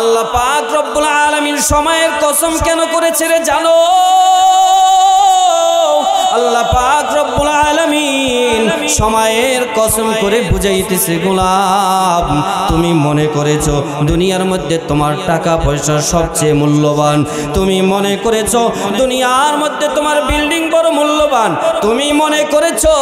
আল্লাহ পাক রব্বুল আলামিন সময়ের কসম কেন করেছে রে জানো? আল্লাহ পাক রব্বুল আলামিন সময়ের কসম করে বুঝাইতেছে গোলাম, তুমি মনে করেছো দুনিয়ার মধ্যে তোমার টাকা পয়সা সবচেয়ে মূল্যবান, তুমি মনে করেছো দুনিয়ার মধ্যে তোমার বিল্ডিং বড় মূল্যবান, তুমি মনে করেছো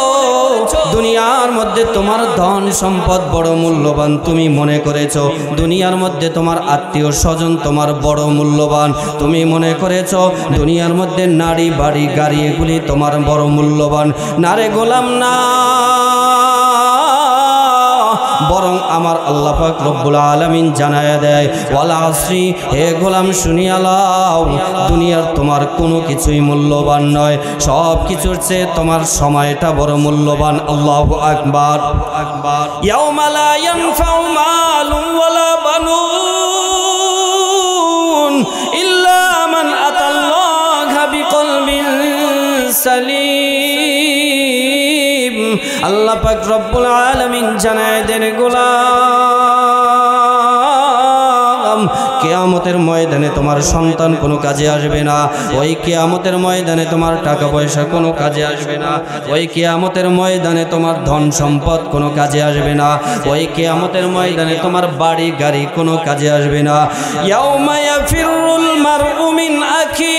দুনিয়ার মধ্যে তোমার ধন সম্পদ বড় মূল্যবান, তুমি মনে করেছো দুনিয়ার মধ্যে তোমার আত্মীয় স্বজন তোমার বড় মূল্যবান, তুমি মনে করেছো দুনিয়ার মধ্যে নারী বাড়ি গাড়ি এগুলি তোমার বড় মূল্যবান। না রে গোলাম না, বরং আমার আল্লাহ পাক রব্বুল আলামিন জানায়া দেয় ওয়াল আসরি, হে গোলাম শুনিয়া লাও, দুনিয়ার তোমার কোনো কিছুই মূল্যবান নয়, সব কিছুর চেয়ে তোমার সময়টা বড় মূল্যবান। আল্লাহু আকবার। ইয়াউমা লা ইয়ানফাউ মালুন ওয়ালা বানুন ইল্লা মান আতাল্লাহা বিকলবিন সালিম। আল্লাহ পাক রব্বুল আলামিন জানায় দেন গোলাম, কিয়ামতের ময়দানে তোমার সন্তান কোনো কাজে আসবে না, ওই কিয়ামতের ময়দানে তোমার টাকা পয়সা কোনো কাজে আসবে না, ওই কিয়ামতের ময়দানে তোমার ধন সম্পদ কোনো কাজে আসবে না, ওই কিয়ামতের ময়দানে তোমার বাড়ি গাড়ি কোনো কাজে আসবে না। ইয়াউমা ইয়াফিরুল মারউ মিন আখি,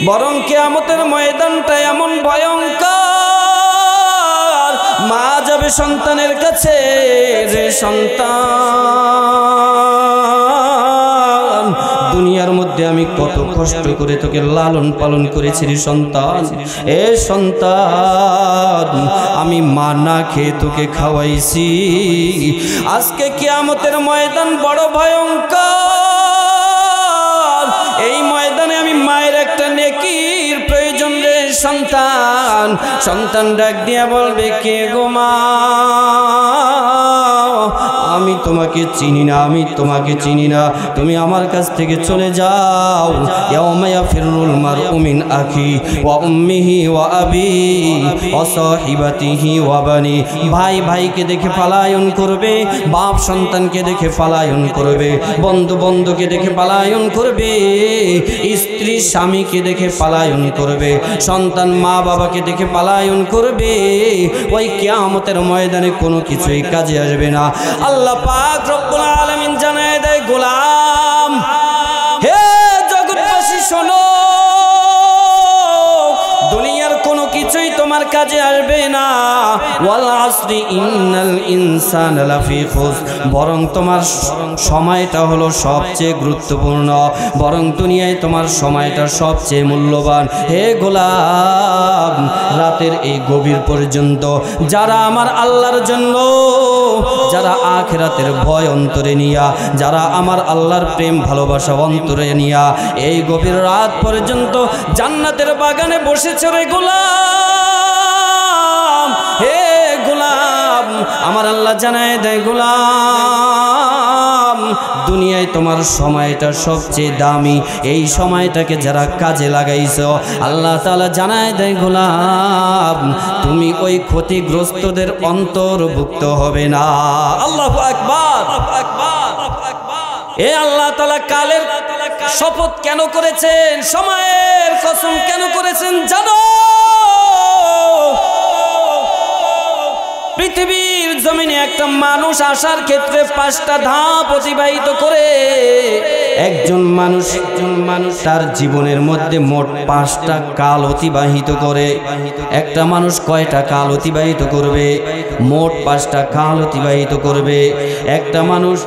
বরং কিয়ামতের ময়দানটা এমন ভয়ঙ্কর, মা যাবে সন্তানের কাছে, রে সন্তান দুনিয়ার মধ্যে আমি কত কষ্ট করে তোকে লালন পালন করেছি রে সন্তান, এ সন্তান আমি মা না খেয়ে তোকে খাওয়াইছি, আজকে কিয়ামতের ময়দান বড় ভয়ঙ্কর, এই ময়দানে আমি মায়ের একটা নেকির প্রয়োজন রে সন্তান। সন্তান ডাক দিয়া বলবে, কে গো মা, আমি তোমাকে চিনি না, আমি তোমাকে চিনি না, তুমি আমার কাছ থেকে চলে যাও। ইয়াউমা ইয়াফিরুল মারউ মিন আখি ওয়া উম্মিহি ওয়া আবি ওয়া সাহিবাতিহি ওয়া বানি, ভাই ভাইকে দেখে পলায়ন করবে, বাপ সন্তানকে দেখে পলায়ন করবে, বন্ধু বন্ধুকে দেখে পলায়ন করবে, স্ত্রী স্বামীকে দেখে পলায়ন করবে, সন্তান মা বাবাকে দেখে পলায়ন করবে, ওই কিয়ামতের ময়দানে কোনো কিছুই কাজে আসবে না। আল্লাহ পাক রব্বুল আলামিন জানায় দেয় গোলাম, হে জগৎবাসী শোনো, দুনিয়ার কোনো কিছুই তোমার কাজে আসবে না। ওয়াল আসরি ইন্নাল ইনসানা লাফি খুসর, বরং তোমার সময়টা হলো সবচেয়ে গুরুত্বপূর্ণ, বরং দুনিয়ায় তোমার সময়টা সবচেয়ে মূল্যবান। হে গোলাম, রাতের এই গভীর পর্যন্ত যারা আমার আল্লাহর জন্য, যারা আখিরাতের ভয় অন্তরে নিয়া, যারা আমার আল্লাহর প্রেম ভালোবাসা অন্তরে নিয়া এই গভীর রাত পর্যন্ত জান্নাতের বাগানে বসেছে রে গোলাম, হে গোলাম আমার আল্লাহ জানায় দেয় গোলাম, দুনিয়ায় তোমার সময়টা সবচেয়ে দামি, এই সময়টাকে যারা কাজে লাগাইছো আল্লাহ তাআলা জানায় দেয় গোলাম, তুমি ওই ক্ষতিগ্রস্তদের অন্তর্ভুক্ত হবে না। আল্লাহু আকবার। এ আল্লাহ তাআলা কালের শপথ কেন করেছেন, সময়ের কসম কেন করেছেন জানো? পৃথিবীর জমিনে একটা মানুষ আসার ক্ষেত্রে 5টা ধাপ অতিবাহিত করে। একজন মানুষ তার জীবনের মধ্যে মোট 5টা কাল অতিবাহিত করে। একটা মানুষ কয়টা কাল অতিবাহিত করবে? মোট 5টা কাল অতিবাহিত করবে। একটা মানুষ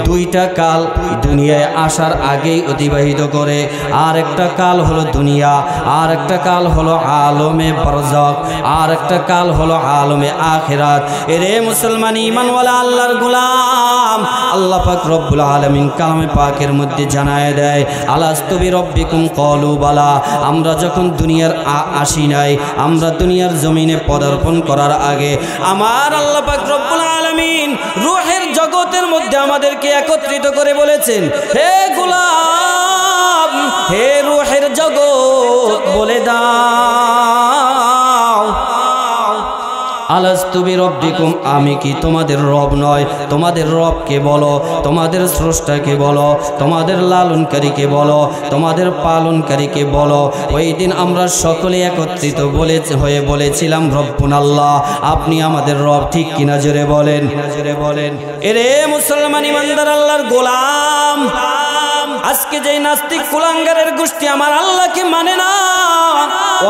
2টা কাল দুনিয়ায় আসার আগেই অতিবাহিত করে, আর একটা কাল হলো দুনিয়া, আর একটা কাল হলো আলমে বারজাখ, আর একটা কাল হলো আলমে আখিরাত। এরে মুসলমান ঈমানওয়ালা আল্লাহর গোলাম, আল্লাহ পাক রব্বুল আলামিন কালামে পাকের মধ্যে জানায় দেয়, আলাস্তু বিরব্বিকুম ক্বালু বালা। আমরা যখন দুনিয়ার আসি নাই, আমরা দুনিয়ার জমিনে পদার্পণ করার আগে আমার আল্লাহ পাক রব্বুল আলামিন রূহের জগতের মধ্যে আমাদেরকে একত্রিত করে বলেছেন, হে গোলাম, হে রূহের জগৎ বলে দাও আলাস্তু বিরব্বিকুম, আমি কি তোমাদের রব নয়? তোমাদের রবকে বলো, তোমাদের স্রষ্টাকে বলো, তোমাদের লালনকারীকে বলো, তোমাদের পালনকারীকে বলো। ওই দিন আমরা সকলে একত্রিত হয়ে বলেছিলাম রব্বুন আল্লাহ, আপনি আমাদের রব, ঠিক কিনা জোরে বলেন, জোরে বলেন। এরে মুসলমান ইমানদার আল্লাহর গোলাম, আজকে যেই নাস্তিক কুলাঙ্গারের গোষ্ঠী আমার আল্লাহকে মানে না,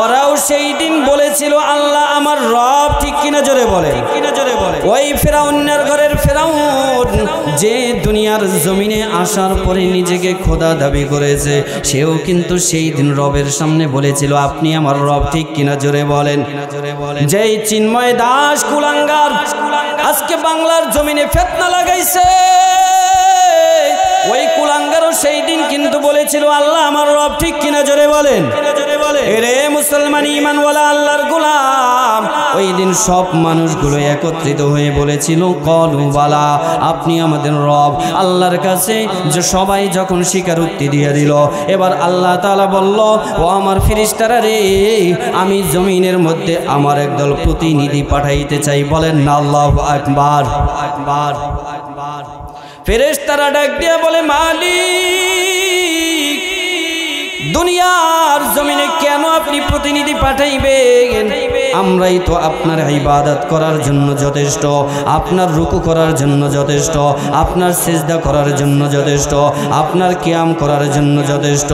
ওরাও সেই দিন বলেছিল আল্লাহ আমার রব, ঠিক কিনা জোরে বলে, কিনা জোরে বলে। ওই ফেরাউনের ঘরের ফেরাউন যে দুনিয়ার জমিনে আসার পরে নিজেকে খোদা দাবি করেছে, সেও কিন্তু সেই দিন রবের সামনে বলেছিল আপনি আমার রব, ঠিক কিনা জোরে বলেন। যেই চিন্ময় দাস কুলাঙ্গার আজকে বাংলার জমিনে ফিতনা লাগাইছে, ওই কুলাঙ্গারও সেই দিন কিন্তু বলেছিল আল্লাহ আমার রব, ঠিক কিনা জোরে বলেন। এরে মুসলমান ঈমানওয়ালা আল্লাহর গোলাম, ওই দিন সব মানুষগুলো একত্রিত হয়ে বলেছিল কলু বালা, আপনি আমাদের রব। আল্লাহর কাছে যে সবাই যখন স্বীকারোক্তি দিয়ে দিল, এবার আল্লাহ তাআলা বলল ও আমার ফেরেশতারা রে, আমি জমিনের মধ্যে আমার একদল প্রতিনিধি পাঠাইতে চাই, বলেন না আল্লাহু আকবার, আকবার, আকবার। ফেরেশতারা ডাক দিয়া বলে মালিক, দুনিয়ার জমিনে কেন আপনি প্রতিনিধি পাঠাইবেন? আমরাই তো আপনার ইবাদত করার জন্য যথেষ্ট, আপনার রুকু করার জন্য যথেষ্ট, আপনার সিজদা করার জন্য যথেষ্ট, আপনার কিয়াম করার জন্য যথেষ্ট।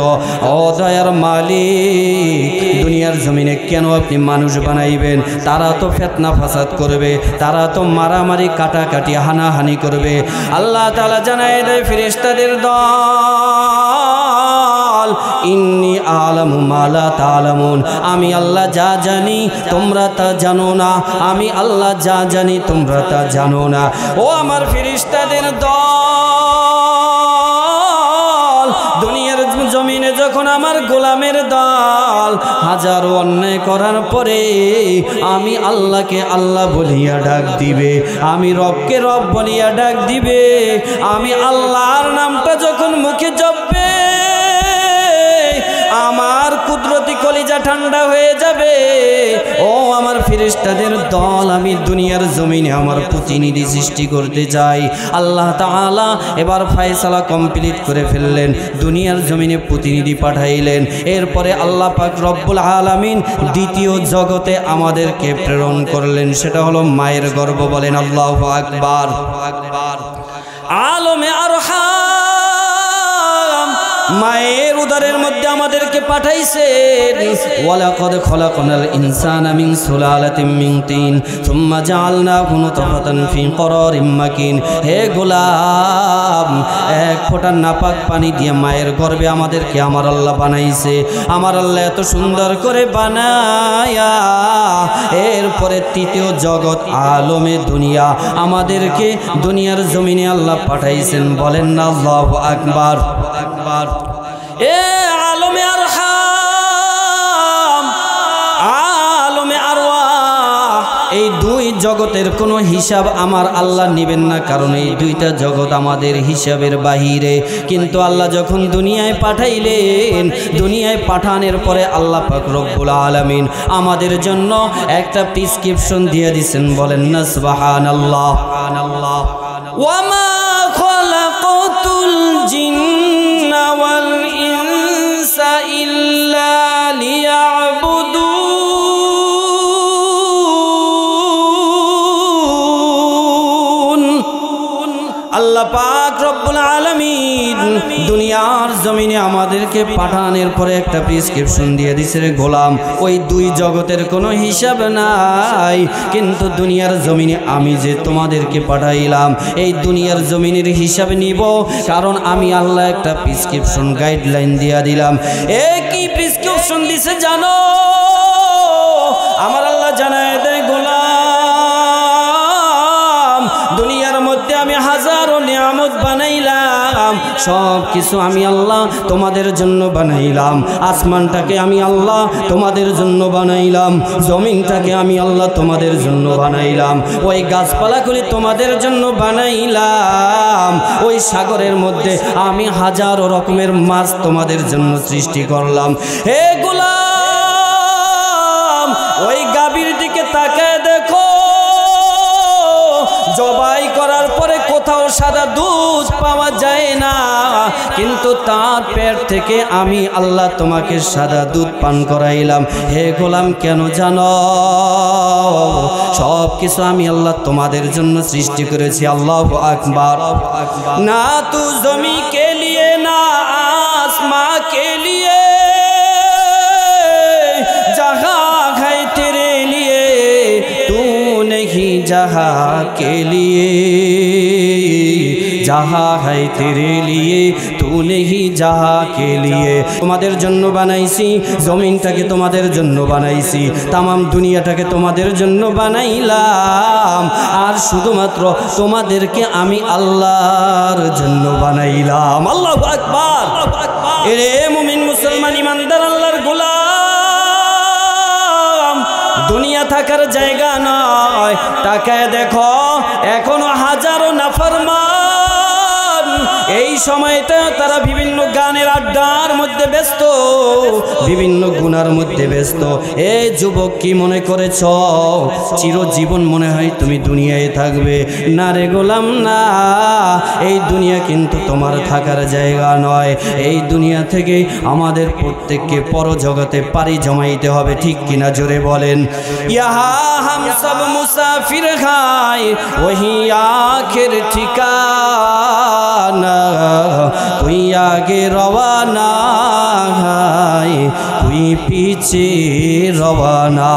ও দয়ার মালিক, দুনিয়ার জমিনে কেন আপনি মানুষ বানাইবেন? তারা তো ফিতনা ফাসাদ করবে, তারা তো মারামারি কাটাকাটি হানাহানি করবে। আল্লাহ তাআলা জানায় দেয় ফেরেশতাদের দল, ইন্নী আলামু মা লা তা'লামুন, আমি আল্লাহ যা জানি তোমরা তা জানো না, আমি আল্লাহ যা জানি তোমরা তা জানো না। ও আমার ফেরেশতাদের দল, দুনিয়ার জমিনে যখন আমার গোলামের দল হাজারো অন্যায় করার পরে আমি আল্লাহকে আল্লাহ বলিয়া ডাক দিবে, আমি রবকে রব বলিয়া ডাক দিবে, আমি আল্লাহর নামটা যখন মুখে জপবে আমার কুদরতি কলিজা ঠান্ডা হয়ে যাবে। ও আমার ফেরেশতাদের দল, আমি দুনিয়ার জমিনে আমার প্রতিনিধি সৃষ্টি করতে চাই। আল্লাহ তাআলা এবার ফয়সালা কমপ্লিট করে ফেললেন, দুনিয়ার জমিনে প্রতিনিধি পাঠাইলেন। এরপরে আল্লাহ পাক রব্বুল আলামিন দ্বিতীয় জগতে আমাদেরকে প্রেরণ করলেন, সেটা হলো মায়ের গর্ভ, বলেন আল্লাহু আকবার, আকবার। আলমে আরহাম, মায়ের উদরের মধ্যে আমাদেরকে পাঠাইছেন। ওয়ালাকাদ খলাকনাল ইনসানা মিন সুলালাতিন মিন তিন সুম্মা জাআলনাহু নুতফাতান ফি করারিম মাকিন। হে গোলাম, এক ফোঁটা নাপাক পানি দিয়ে মায়ের গর্ভে আমাদেরকে আমার আল্লাহ বানাইছে। আমার আল্লাহ এত সুন্দর করে বানায়া এরপরে তৃতীয় জগৎ আলমে দুনিয়া আমাদেরকে দুনিয়ার জমিনে আল্লাহ পাঠাইছেন, বলেন না আল্লাহু আকবার, আকবার। এ আলমে আরহাম, আলমে আরওয়াহ, এই দুই জগতের কোনো হিসাব আমার আল্লাহ নেবেন না, কারণ এই দুইটা জগৎ আমাদের হিসাবের বাহিরে। কিন্তু আল্লাহ যখন দুনিয়ায় পাঠাইলেন, দুনিয়ায় পাঠানোর পরে আল্লাহ পাক রব্বুল আলামিন আমাদের জন্য একটা প্রেসক্রিপশন দিয়ে দিয়েছেন, বলেন না সুবহানাল্লাহ, সুবহানাল্লাহ। ওয়ামা খালাকাতুল জিন্না ওয়াল ইনসা ইল্লা লিয়াবুদুন। আল্লাহ পাক রব্বুল আলামিন দুনিয়ার জমিনে আমাদেরকে পাঠানোর পরে একটা প্রেসক্রিপশন দিয়ে দিছে, রে গোলাম, ওই দুই জগতের কোনো হিসাব নাই, কিন্তু দুনিয়ার জমিনে আমি যে তোমাদেরকে পাঠাইলাম এই দুনিয়ার জমিনের হিসাব নিব, কারণ আমি আল্লাহ একটা প্রেসক্রিপশন গাইডলাইন দিয়া দিলাম। কি প্রেসক্রিপশন দিছে জানো? আমার আল্লাহ জানায় দেয় গোলাম, দুনিয়ার মধ্যে আমি হাজারো নিয়ামত বানাইলাম, সব কিছু আমি আল্লাহ তোমাদের জন্য বানাইলাম। আসমানটাকে আমি আল্লাহ তোমাদের জন্য বানাইলাম, জমিনটাকে আমি আল্লাহ তোমাদের জন্য বানাইলাম, ওই গাছপালাগুলি তোমাদের জন্য বানাইলাম, ওই সাগরের মধ্যে আমি হাজারো রকমের মাছ তোমাদের জন্য সৃষ্টি করলাম। হে গোলাম, ওই গাভীর দিকে তাকায় দেখো, সাদা দুধ পাওয়া যায় না, কিন্তু তার পেট থেকে আমি আল্লাহ তোমাকে সাদা দুধ পান করাইলাম। হে গোলাম, কেন জানো? সব কিছু আমি আল্লাহ তোমাদের জন্য সৃষ্টি করেছি। আল্লাহু আকবার। না তু জমি কে লিয়ে না आसमां के लिए, जहाँ है तेरे लिए तू नहीं जहाँ के लिए, जहाँ है तेरे लिए तू नहीं जहाँ के लिए। তোমাদের জন্য বানাইছি, জমিনটাকে তোমাদের জন্য বানাইছি, তামাম দুনিয়াটাকে তোমাদের জন্য বানাইলাম, আর শুধুমাত্র তোমাদেরকে আমি আল্লাহর জন্য বানাইলাম। আল্লাহু আকবার। এরে মুমিন মুসলমান ইমানদার আল্লাহর গোলাম, দুনিয়া থাকার জায়গা নয়। তাকায় দেখো, এখনো হাজারো নাফরমান এই সময়টা তারা বিভিন্ন গানের আড্ডার মধ্যে ব্যস্ত, বিভিন্ন গুনার মধ্যে ব্যস্ত। এ যুবক, কি মনে করেছ চিরজীবন মনে হয় তুমি দুনিয়ায় থাকবে? না রে গোলাম, না। এই দুনিয়া কিন্তু তোমার থাকার জায়গা নয়। এই দুনিয়া থেকে আমাদের প্রত্যেককে পরজগতে পাড়ি জমাইতে হবে, ঠিক কিনা জোরে বলেন? ইহা হাম সব মুসাফির হায় ওহি আখির ঠিকানা, তুই আগে রওয়ানা হায় তুই পিছে রওয়ানা,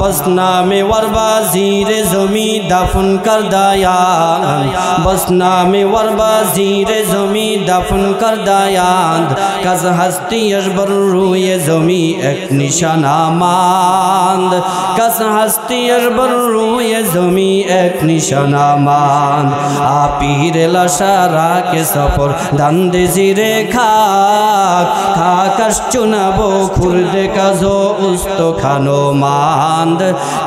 বস নামে ওয়ারবাজির জমি দাফন কর দায়ান, বস নামে ওয়ারবাজির জমি দাফন কর দায়ান, কাজ হস্তি अजबर रूए जमी एक निशाना मांद, कस हस्ती अजबर रूए जमी एक निशाना मांद, आपीर लशारा के सफर दंदे जिरे खाक, खाकश चुनाबो खुर्दे का जो उस्तो खानो मांद,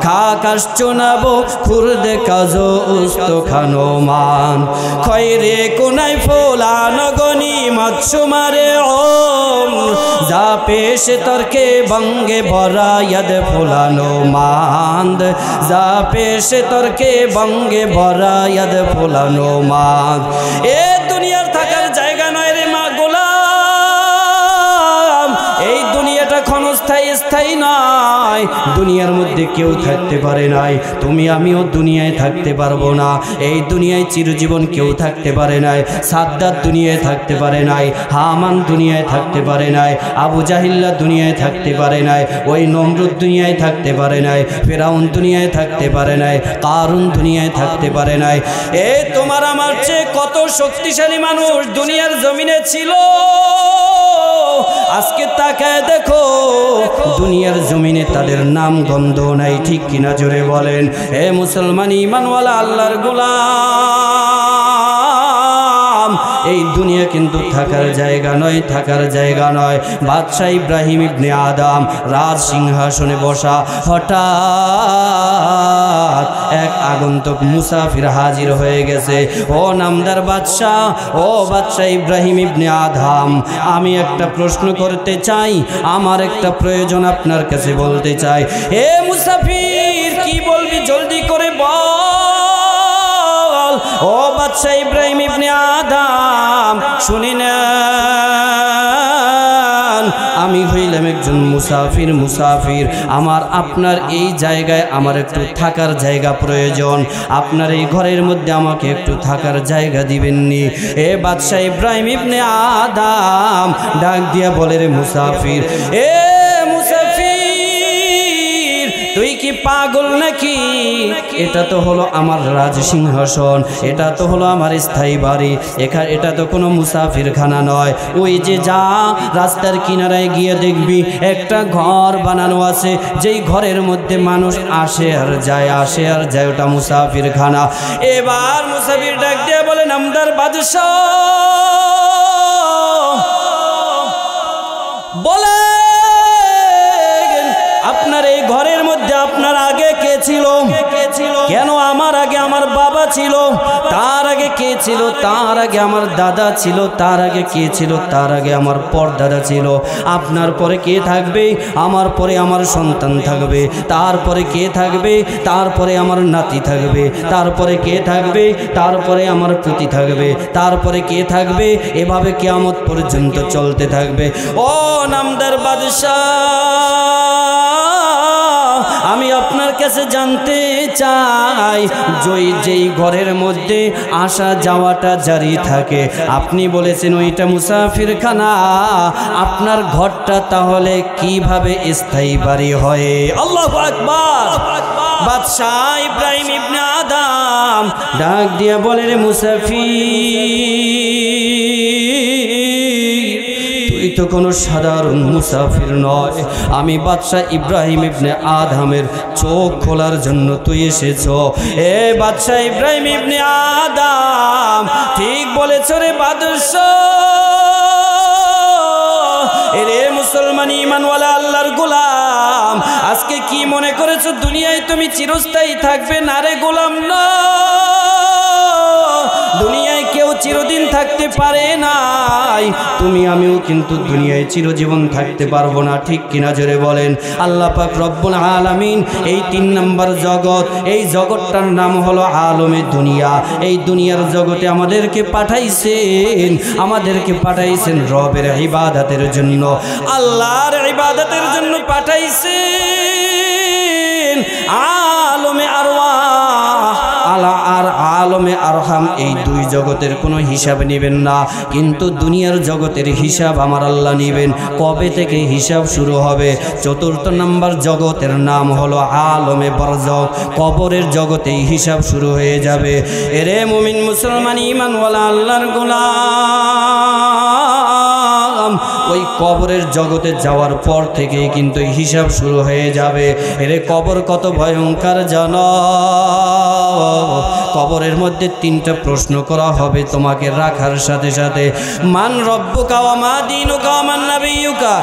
खाकश चुनाबो खुर्दे का जो उस्तो खानो मांद, खैरे कुनाई फुलानो गनी मत्सुमारे ओम, जा पेश तरके बंगे भरा यद फुलानो मांद, जा पेश तरके बंगे भरा यद फुलानो मांद। ए दुनियार थाकार जायगा नय रे मा गोलाम, এই দুনিয়াটা ক্ষণস্থায়ী, স্থায়ী নয়। দুনিয়ার মধ্যে কেউ থাকতে পারে নাই, তুমি আমিও দুনিয়ায় থাকতে পারবো না। এই দুনিয়ায় চিরজীবন কেউ থাকতে পারে নাই। সাদ্দাত দুনিয়ায় থাকতে পারে নাই, হামান দুনিয়ায় থাকতে পারে নাই, আবু জাহিল্লা দুনিয়ায় থাকতে পারে নাই, ওই নমরুদ দুনিয়ায় থাকতে পারে নাই, ফেরাউন দুনিয়ায় থাকতে পারে নাই, কারুন দুনিয়ায় থাকতে পারে নাই। এই তোমার আমার চেয়ে কত শক্তিশালী মানুষ দুনিয়ার জমিনে ছিল, আজকে তাকায় দেখো দুনিয়ার জমিনে তাদের নাম গন্ধ নাই, ঠিক কিনা জোরে বলেন? হে মুসলমান ঈমানওয়ালা আল্লাহর গোলাম, এই দুনিয়া কিন্তু থাকার জায়গা নয়, থাকার জায়গা নয়। বাদশাহ ইব্রাহিম ইবনে আদম রাজ সিংহাসনে বসা, হঠাৎ এক আগন্তুক মুসাফির হাজির হয়ে গেছে। ও নামদার বাদশাহ, ও বাদশাহ ইব্রাহিম ইবনে আদম, আমি একটা প্রশ্ন করতে চাই, আমার একটা প্রয়োজন আপনার কাছে বলতে চাই। হে মুসাফির, কি বলবি জলদি করে বল। ও বাদশাহ ইব্রাহিম ইবনে আদম, শুনি না, আমি হইলাম একজন মুসাফির। মুসাফির, আমার আপনার এই জায়গায় আমার একটু থাকার জায়গা প্রয়োজন, আপনার এই ঘরের মধ্যে আমাকে একটু থাকার জায়গা দিবেননি? এ বাদশাহ ইব্রাহিম ইবনে আদম ডাক দিয়া বলে, রে মুসাফির, এ মুসাফির, তুই কি পাগল নাকি? এটা তো হলো আমার রাজ সিংহাসন, এটা তো হলো আমার স্থায়ী বাড়ি, এটা তো কোনো মুসাফিরখানা নয়। ওই যে যা রাস্তার কিনারায় গিয়ে দেখবি একটা ঘর বানানো আছে, যেই ঘরের মধ্যে মানুষ আসে আর যায়, আসে আর যায়, ওটা মুসাফিরখানা। এবার মুসাফির ডাক দিয়ে বলে, নামদার বাদশাহ, বলে আপনার এই ঘরের মধ্যে আপনার আগে কে ছিল? কেন আমার আগে আমার বাবা বাবা ছিল, তার আগে কে ছিল, তার আগে আমার দাদা ছিল, তার আগে কে ছিল, তার আগে আমার পরদাদা ছিল, আপনার পরে কে থাকবে, আমার পরে আমার সন্তান থাকবে, তারপরে কে থাকবে, তারপরে আমার নাতি থাকবে, তারপরে কে থাকবে, তারপরে আমার পুতি থাকবে, তারপরে কে থাকবে, এভাবে কিয়ামত পর্যন্ত চলতে থাকবে। ও নামদার বাদশাহ, আমি আপনার কাছে জানতে চাই, যেই ঘরের মধ্যে আসা যাওয়াটা জারি থাকে, আপনি বলেছেন ওইটা মুসাফিরখানা, আপনার ঘরটা তাহলে কিভাবে স্থায়ী বাড়ি হয়? আল্লাহু আকবার। বাদশাহ ইব্রাহিম ইবনে আদম ডাক দিয়ে বলে, রে মুসাফির, তুই তো কোনো সাধারণ মুসাফির নয়, আমি বাদশাহ ইব্রাহিম ইবনে আদমের চোখ খোলার জন্য তুই এসেছ। এ বাদশাহ ইব্রাহিম ইবনে আদম, ঠিক বলেছ রে বাদশাহ। এরে মুসলমান ঈমানওয়ালা আল্লাহর গোলাম, আজকে কি মনে করেছো দুনিয়ায় তুমি চিরস্থায়ী থাকবে? না রে গোলাম, না, দুনিয়ায় কেউ চিরদিন থাকতে পারে নাই, তুমি আমিও কিন্তু দুনিয়ায় চিরজীবন থাকতে পারবো না, ঠিক কিনা জোরে বলেন? আল্লাহ পাক রব্বুল আলামিন এই 3 নম্বর জগৎ, এই জগৎটার নাম হলো আলমে দুনিয়া। এই দুনিয়ার জগতে আমাদেরকে পাঠাইছেন রবের ইবাদতের জন্য, আল্লাহর ইবাদতের জন্য পাঠাইছেন। আলমে আরওয়াহ আর আলমে আরহাম, এই 2 জগতের কোনো হিসাব নেবেন না, কিন্তু দুনিয়ার জগতের হিসাব আমার আল্লাহ নেবেন। কবে থেকে হিসাব শুরু হবে? 4 নম্বর জগতের নাম হলো আলমে বরজখ, কবরের জগতেই হিসাব শুরু হয়ে যাবে। এরে মুমিন মুসলমান ঈমানওয়ালা আল্লাহর গোলাম, ওই কবরের জগতে যাওয়ার পর থেকেই কিন্তু হিসাব শুরু হয়ে যাবে। এরে কবর কত ভয়ঙ্কর জানো? কবরের মধ্যে 3টা প্রশ্ন করা হবে তোমাকে রাখার সাথে সাথে। মান রব্বুকা ওয়া মা দীনুকা ওয়া মান নাবিয়ুকা,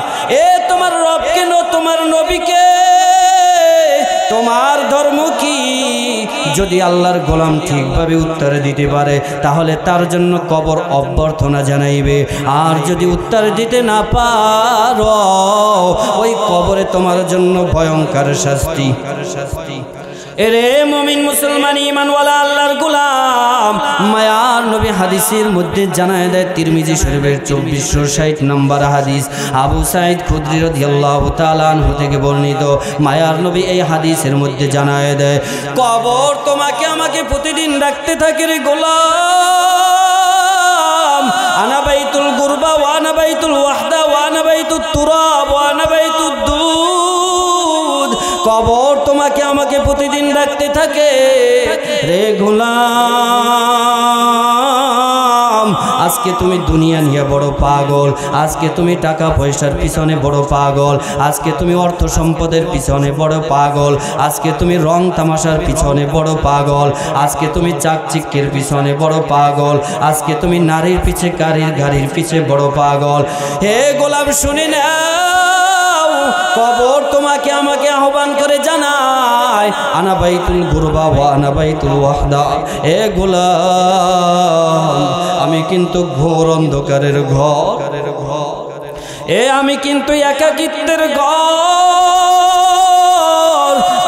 এ তোমার রব কেন, তোমার নবীকে, তোমার ধর্ম কি? যদি আল্লাহর গোলাম ঠিকভাবে উত্তর দিতে পারে তাহলে তার জন্য কবর অভ্যর্থনা জানাইবে, আর যদি উত্তর দিতে না পারো ওই কবরে তোমার জন্য ভয়ঙ্কর শাস্তি। এরে মুমিন মুসলমান ঈমানওয়ালা আল্লাহর গোলাম, মায়ার নবী হাদিসের মধ্যে জানায় দেয়, তিরমিজি শরীফের 2460 নম্বর হাদিস, আবু সাঈদ খুদরি রাদিয়াল্লাহু তাআলা আনহু থেকে বর্ণিত। মায়ার নবী এই হাদিসের মধ্যে জানায় দেয়, কবর তোমাকে আমাকে প্রতিদিন ডাকতে থাকে রে গোলাম, আনা বাইতুল গুরবা ওয়া আনা বাইতুল ওয়াহদা ওয়া আনা বাইতুত তুরাব ওয়া আনা বাইতুদ দুদ। কবর তোমাকে আমাকে প্রতিদিন ডাকতে থাকে রে গোলাম। আজকে তুমি দুনিয়া নিয়ে বড় পাগল, আজকে তুমি টাকা পয়সার পিছনে বড় পাগল, আজকে তুমি অর্থ সম্পদের পিছনে বড় পাগল, আজকে তুমি রং তামাশার পিছনে বড় পাগল, আজকে তুমি চাকচিক্যের পিছনে বড় পাগল, আজকে তুমি নারীর পিছে গাড়ির পিছে বড় পাগল। হে গোলাম শুনে নাও, কবর তোমাকে আমাকে আহ্বান করে জানায়, আনা বাইতুল গুরবা ওয়া আনা বাইতুল ওয়াহদা। হে গোলাম, আমি কিন্তু ঘোর অন্ধকারের ঘর, আমি কিন্তু একাকিত্বের ঘর,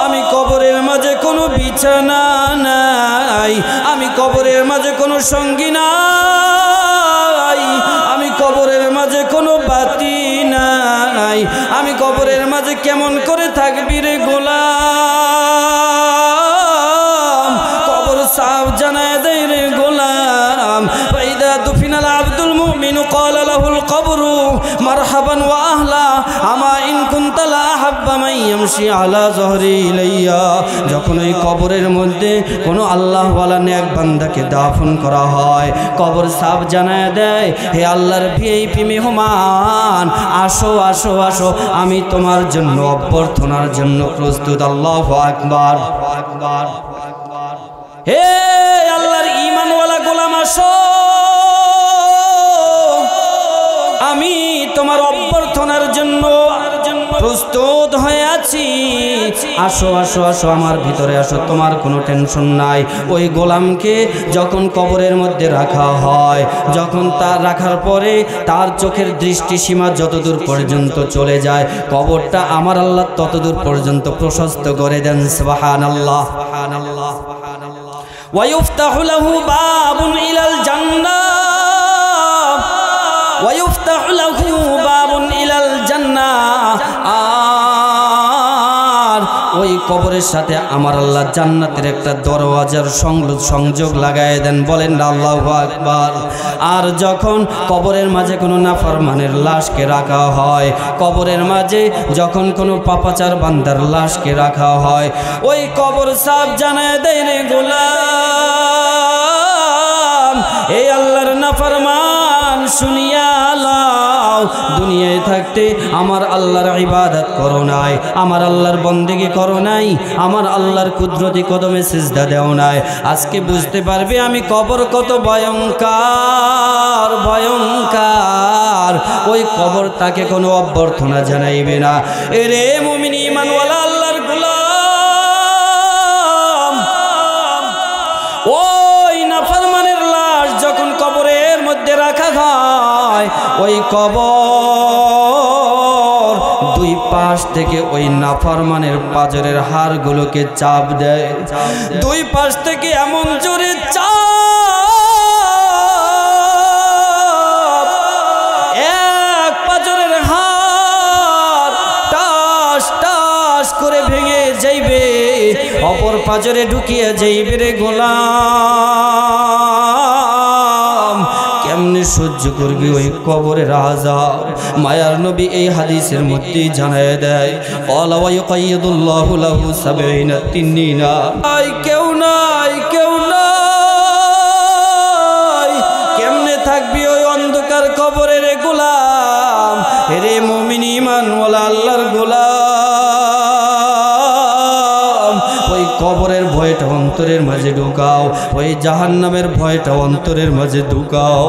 আমি কবরের মাঝে কোনো বিছানা নাই, আমি কবরের মাঝে কোনো সঙ্গী নাই, আমি কবরের মাঝে কোনো বাতি নাই, আমি কবরের মাঝে কেমন করে থাকবি রে গোলাম? কবর সাফ জানায় দেয় রে গোলাম, ফাইদা দুফিনাল আব্দুল মুমিনু ক্বালা লাহুল কবরু মারহাবান ওয়া আহলা আমা ইন কুনতা লা হাব্বা মান ইয়ামশি আলা যহরি ইলাইয়া। যখন ওই কবরের মধ্যে কোনো আল্লাহওয়ালা নেক বান্দাকে দাফন করা হয়, কবর সাফ জানায় দেয়, হে আল্লাহর ভিআইপি মেহমান, আসো আসো আসো, আমি তোমার জন্য অভ্যর্থনার জন্য প্রস্তুত। আল্লাহু আকবার। হে আল্লাহর ঈমানওয়ালা গোলাম, আসো, আমি তোমার অভ্যর্থনার জন্য প্রস্তুত হয়ে আছি। আছি, আসো আসো আসো আমার ভিতরে আসো, তোমার কোনো টেনশন নাই। ওই গোলামকে যখন কবরের মধ্যে রাখা হয়, যখন তার রাখার পরে তার চোখের দৃষ্টিসীমা যতদূর পর্যন্ত চলে যায়, কবরটা আমার আল্লাহ ততদূর পর্যন্ত প্রশস্ত করে দেন। সুবহানাল্লাহ। ওয়ায়ুফতাহু লাহু বাবুন ইলাল জান্নাহ, ওয়ায়ুফতাহু লাহু বাবুন ইলাল জান্নাহ। আর ওই কবরের সাথে আমার আল্লাহ জান্নাতের একটা দরওয়াজার সংযোগ লাগায় দেন। বলেন না আল্লাহু আকবার। আর যখন কবরের মাঝে কোনো নাফরমানের লাশকে রাখা হয়, কবরের মাঝে যখন কোনো পাপাচার বান্দার লাশকে রাখা হয়, ওই কবর সাহেব জানায় দেয় রে গোলাম, এই আল্লাহর নাফরমান শুনিয়া লাও, দুনিয়ায় থাকতে আমার আল্লাহর ইবাদত করো নাই, আমার আল্লাহর বন্দেগী করো নাই, আমার আল্লাহর কুদরতি কদমে সিজদা দেও নাই। আজকে বুঝতে পারবে আমি কবর কত ভয়ঙ্কর ভয়ঙ্কর। ওই কবর তাকে কোনো অভ্যর্থনা জানাইবে না। এরে মুমিন ঈমানওয়ালা আল্লাহর গোলাম, ওই নাফরমানের লাশ যখন কবরের মধ্যে রাখা হয়, ওই কবর দুই পাশ থেকে ওই নাফরমানের পাজরের হাড়গুলোকে চাপ দেয়, দুই পাশ থেকে এমন জোরে চাপ, এক পাজরের হাড় টাস টাস করে ভেঙে যাইবে, অপর পাজরে ঢুকিয়ে যাইবে রে গোলাম। কেমনে সহ্য করবি ওই কবরের আযাব? মায়ার নবী এই হাদিসের মধ্যে জানায় দেয়, ক্বালা ওয়া ইয়াকাইদুল্লাহু লাহু ৭০ তিন্নিনা। কেউ নাই, কেউ নাই। কেমনে থাকবি ওই অন্ধকার কবরে রে গোলাম? রে মুমিন ঈমানওয়ালা আল্লাহর গোলাম, ওই কবরের ভয়টা অন্তরের মাঝে ঢুকাও, ওই জাহান্নামের ভয়টা অন্তরের মাঝে ঢুকাও,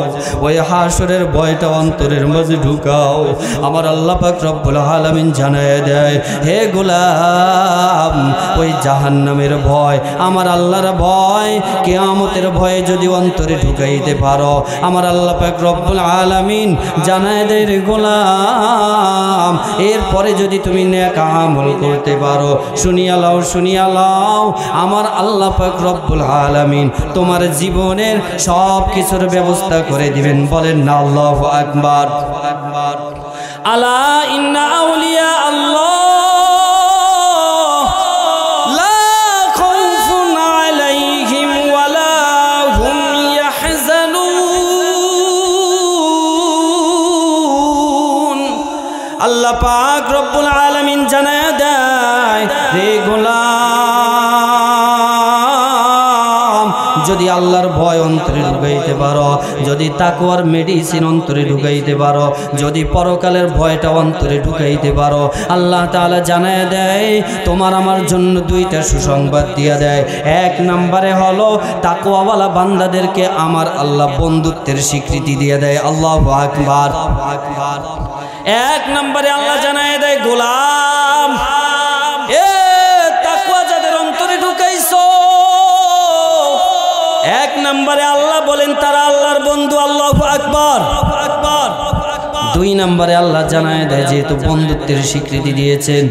ওই হাসরের ভয়টা অন্তরের মাঝে ঢুকাও। আমার আল্লাহ পাক রব্বুল আলামিন জানায় দেয়, হে গোলাম, ওই জাহান্নামের ভয়, আমার আল্লাহর ভয়, কিয়ামতের ভয়ে যদি অন্তরে ঢুকাইতে পারো, আমার আল্লাহ পাক রব্বুল আলামিন জানায় দেয় রে গোলাম, এরপরে যদি তুমি নেক আমল করতে পারো, শুনিয়া লাও, শুনিয়া লাও, আমার আল্লাহ পাক রব্বুল আলামিন তোমার জীবনের সব কিছুর ব্যবস্থা করে দিবেন। বলেন না আল্লাহু আকবার। আলা ইন্না আউলিয়া আল্লাহ লা খাউফুন আলাইহিম ওয়ালা হুম ইয়াহজানুন। আল্লাহ পাক রব্বুল আলামিন জানায় দেয়, রে গোলাম, যদি আল্লাহর ভয় অন্তরে ঢুকাইতে পারো, যদি তাকওয়ার মেডিসিন অন্তরে ঢুকাইতে পারো, যদি পরকালের ভয়টা অন্তরে ঢুকাইতে পারো, আল্লাহ তাআলা জানায় দেয়, তোমার আমার জন্য দুইটা সুসংবাদ দিয়া দেয়। এক নম্বরে হলো তাকওয়াওয়ালা বান্দাদেরকে আমার আল্লাহ বন্ধুত্বের স্বীকৃতি দিয়ে দেয়। আল্লাহু আকবার। এক নম্বরে আল্লাহ জানায় দেয়, গোলাম, এ তাকওয়া যাদের অন্তরে ঢুকাইছো, এক নম্বরে আল্লাহ বলেন তারা আল্লাহর বন্ধু। আল্লাহু আকবার। দুই নম্বরে আল্লাহ জানায় দেয়, যেহেতু বন্ধুত্বের স্বীকৃতি দিয়েছেন,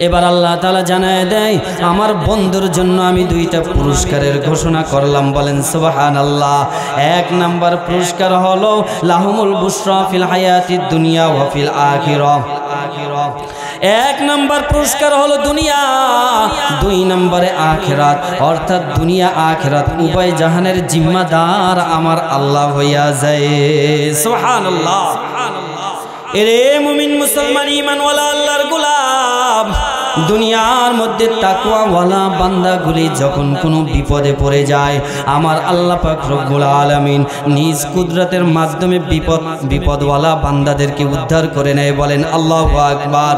এবার আল্লাহ তাআলা জানায় দেয়, আমার বন্ধুর জন্য আমি দুইটা পুরস্কারের ঘোষণা করলাম। বলেন সুবহানাল্লাহ। এক নাম্বার পুরস্কার হলো লাহুমুল বুশরা ফিল হায়াতিদ দুনিয়া ওয়া ফিল আখিরাহ। এক নাম্বার পুরস্কার হলো দুনিয়া, দুই নম্বরে আখিরাত, অর্থাৎ দুনিয়া আখিরাত উভয় জাহানের জিম্মাদার আমার আল্লাহ হইয়া যায়। সুবহানাল্লাহ। এরে মুমিন মুসলমান ঈমানওয়ালা আল্লাহর গোলাম, দুনিয়ার মধ্যে তাকওয়াওয়ালা বান্দাগুলি যখন কোনো বিপদে পড়ে যায়, আমার আল্লাহ পাক রব্বুল আলামিন নিজ কুদরতের মাধ্যমে বিপদওয়ালা বান্দাদেরকে উদ্ধার করে নেয়। বলেন আল্লাহু আকবার।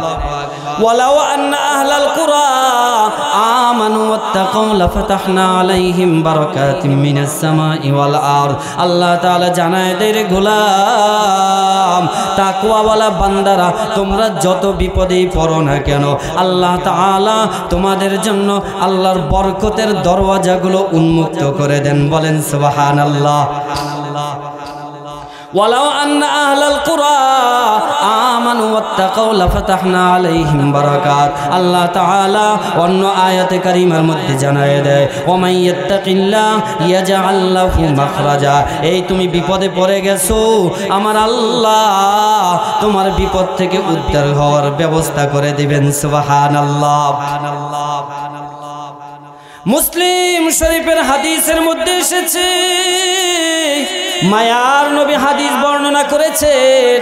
ওয়ালাউ আন্না আহলাল কুরা আমানু ওয়াত্তাকাউ লাফাতাহনা আলাইহিম বারাকাতিম মিনাস সামাই ওয়াল আরদ। আল্লাহ তাআলা জানায় দেয় রে গোলাম, তাকওয়াওয়ালা বান্দারা তোমরা যত বিপদেই পড়ো না কেন, আল্লাহ তাআলা তোমাদের জন্য আল্লাহর বরকতের দরওয়াজাগুলো উন্মুক্ত করে দেন। বলেন সুবহানাল্লাহ। ওয়ালাউ আন্না আহলাল কুরা আমানু ওয়াত্তাকাউ লাফাতাহনা আলাইহিম বারাকাত। আল্লাহ তাআলা অন্য আয়াতে কারিমার মধ্যে জানায় দেয়, ওয়া মান ইয়াত্তাকিল্লাহ ইয়াজআল লাহু মাখরাজা। এই তুমি বিপদে পড়ে গেছো, আমার আল্লাহ তোমার বিপদ থেকে উদ্ধার হওয়ার ব্যবস্থা করে দিবেন। সুবহানাল্লাহ। মুসলিম শরীফের হাদিসের মধ্যে এসেছে, মায়ার নবী হাদিস বর্ণনা করেছেন,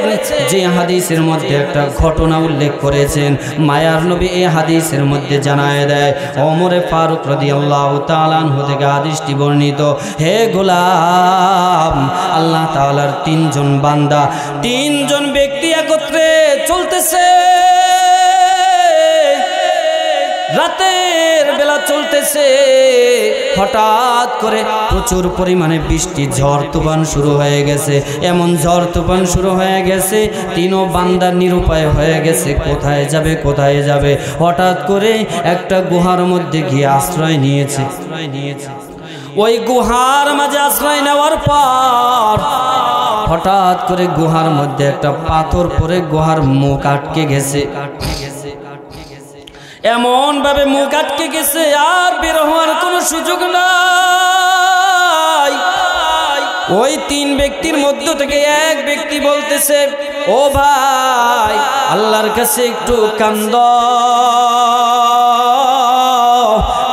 যে হাদিসের মধ্যে একটা ঘটনা উল্লেখ করেছেন। মায়ার নবী এই হাদিসের মধ্যে জানায় দেয়, ওমরে ফারুক রাদিয়াল্লাহু তাআলা আনহু থেকে হাদিসটি বর্ণিত, হে গোলাম, আল্লাহ তাআলার তিনজন বান্দা, তিনজন ব্যক্তি একত্রে চলতেছে, রাতের বেলা চলতেছে, হঠাৎ করে প্রচুর পরিমাণে বৃষ্টি, ঝড় তুফান শুরু হয়ে গেছে। এমন ঝড় তুফান শুরু হয়ে গেছে, তিনও বান্দা নিরুপায় হয়ে গেছে, কোথায় যাবে কোথায় যাবে। হঠাৎ করে একটা গুহার মধ্যে গিয়ে আশ্রয় নিয়েছে। ওই গুহার মাঝে আশ্রয় নেওয়ার পর হঠাৎ করে গুহার মধ্যে একটা পাথর পড়ে গুহার মুখ আটকে গেছে। এমন ভাবে মুখ আটকে গেছে, আর বের হওয়ার কোনো সুযোগ নাই। ওই তিন ব্যক্তির মধ্য থেকে এক ব্যক্তি বলতেছে, ও ভাই, আল্লাহর কাছে একটু কান্দ,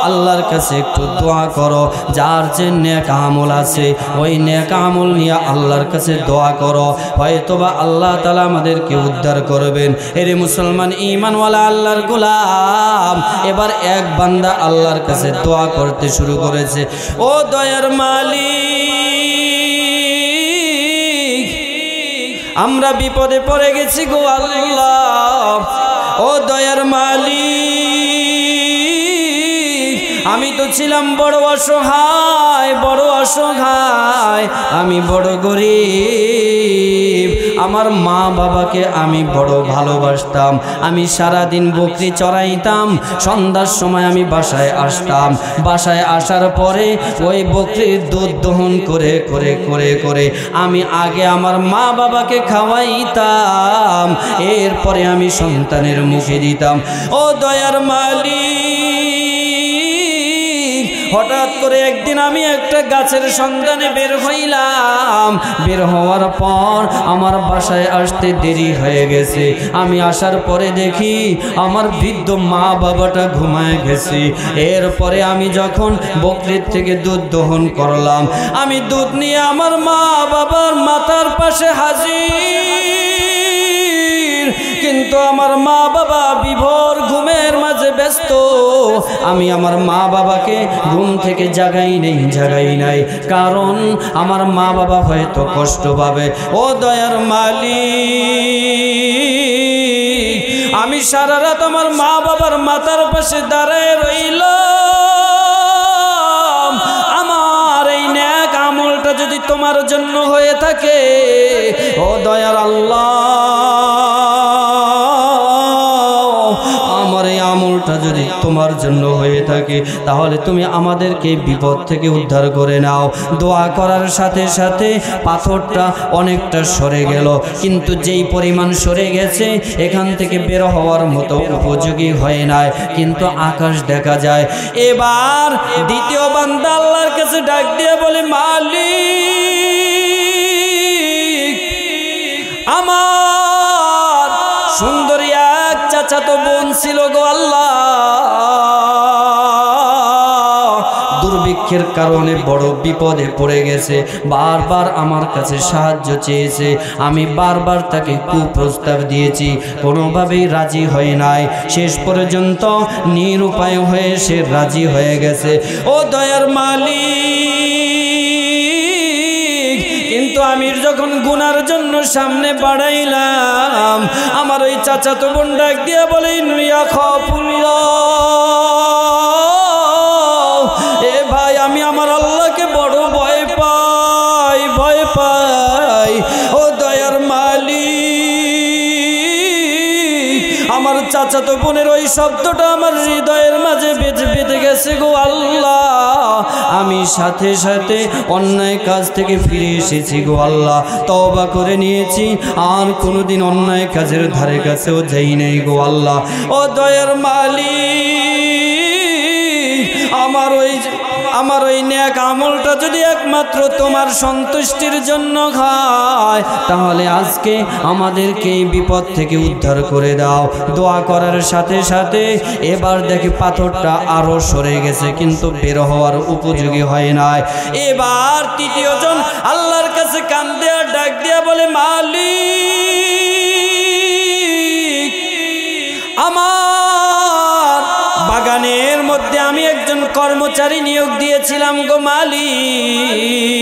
আল্লাহর কাছে একটু দোয়া করো, যার যে নেক আমল আছে ওই নেক আমল নিয়ে আল্লাহর কাছে দোয়া করো, হয়তোবা আল্লাহ তাআলা আমাদেরকে উদ্ধার করবেন। এরে মুসলমান ঈমানওয়ালা আল্লাহর গোলাম, এবার এক বান্দা আল্লাহর কাছে দোয়া করতে শুরু করেছে, ও দয়ার মালিক, আমরা বিপদে পড়ে গেছি গো আল্লাহ। ও দয়ার মালিক, আমি তো ছিলাম বড় অসহায়, বড় অসহায়, আমি বড় গরিব। আমার মা বাবাকে আমি বড় ভালোবাসতাম, আমি সারাদিন বকরি চড়াইতাম, সন্ধ্যার সময় আমি বাসায় আসতাম, বাসায় আসার পরে ওই বকরির দুধ দহন করে করে করে করে আমি আগে আমার মা বাবাকে খাওয়াইতাম, এরপরে আমি সন্তানের মুখে দিতাম। ও দয়ার মালিক, হঠাৎ করে একদিন আমি একটা গাছের সন্ধানে বের হইলাম, বের হওয়ার পর আমার বাসায় আসতে দেরি হয়ে গেছে। আমি আসার পরে দেখি আমার বৃদ্ধ মা বাবাটা ঘুমায় গেছে। এরপরে আমি যখন বকরির থেকে দুধ দহন করলাম, আমি দুধ নিয়ে আমার মা বাবার মাথার পাশে হাজির, কিন্তু আমার মা বাবা বিভোর ঘুমের মাঝে ব্যস্ত। আমি আমার মা বাবাকে ঘুম থেকে জাগাই নাই, কারণ আমার মা বাবা হয়তো কষ্ট পাবে। ও দয়ার মালিক, আমি সারা রাত আমার মা বাবার মাথার পাশে দাঁড়ায় রইলাম। আমার এই নেক আমলটা যদি তোমার জন্য হয়ে থাকে, ও দয়ার আল্লাহ, আমার এই আমলটা যদি তোমার জন্য হয়ে থাকে, তাহলে তুমি আমাদেরকে বিপদ থেকে উদ্ধার করে নাও। দোয়া করার সাথে সাথে পাথরটা অনেকটা সরে গেল, কিন্তু যেই পরিমাণ সরে গেছে এখান থেকে বের হওয়ার মতো উপযোগী হয় নাই, কিন্তু আকাশ দেখা যায়। এবার দ্বিতীয় বান্দা আল্লাহর কাছে ডাক দিয়ে বলে, মালিক, আমার সুন্দরী এক চাচাতো বোন ছিল গো আল্লাহ, দুর্ভিক্ষের কারণে বড় বিপদে পড়ে গেছে, বারবার আমার কাছে সাহায্য চেয়েছে, আমি বারবার তাকে কুপ্রস্তাব দিয়েছি, কোনোভাবেই রাজি হয় নাই, শেষ পর্যন্ত নিরুপায় হয়ে সে রাজি হয়ে গেছে। ও দয়ার মালিক, কিন্তু কিন্তু আমি যখন গুনার জন্য সামনে বাড়াইলাম, আমার ওই চাচাতো বোন ডাক দিয়া বলে ইয়া খাফুল্লাহ, এ ভাই আমি আমার আল্লাহকে বড় ভয় পাই, ভয় পাই। ও দয়ার মালিক, আমার চাচাতো বোনের ওই শব্দটা আমার হৃদয়ের মাঝে বেঁধে গেছে গো আল্লাহ। আমি সাথে সাথে অন্যায় কাজ থেকে ফিরে এসেছি গো আল্লাহ, তওবা করে নিয়েছি, আর কোনোদিন অন্যায় কাজের ধারে কাছেও যাই নাই গো আল্লাহ। ও দয়ার মালিক, আমার ওই নেক আমলটা যদি একমাত্র তোমার সন্তুষ্টির জন্য হয়, তাহলে আজকে আমাদেরকে এই বিপদ থেকে উদ্ধার করে দাও। দোয়া করার সাথে সাথে এবার দেখি পাথরটা আরো সরে গেছে, কিন্তু বের হওয়ার উপযোগী হয় নাই। এবার তৃতীয় জন আল্লাহর কাছে কান্দে আর ডাক দিয়া বলে মালিক, আমার বাগানের মধ্যে আমি একজন কর্মচারী নিয়োগ দিয়েছিলাম গো মালিক।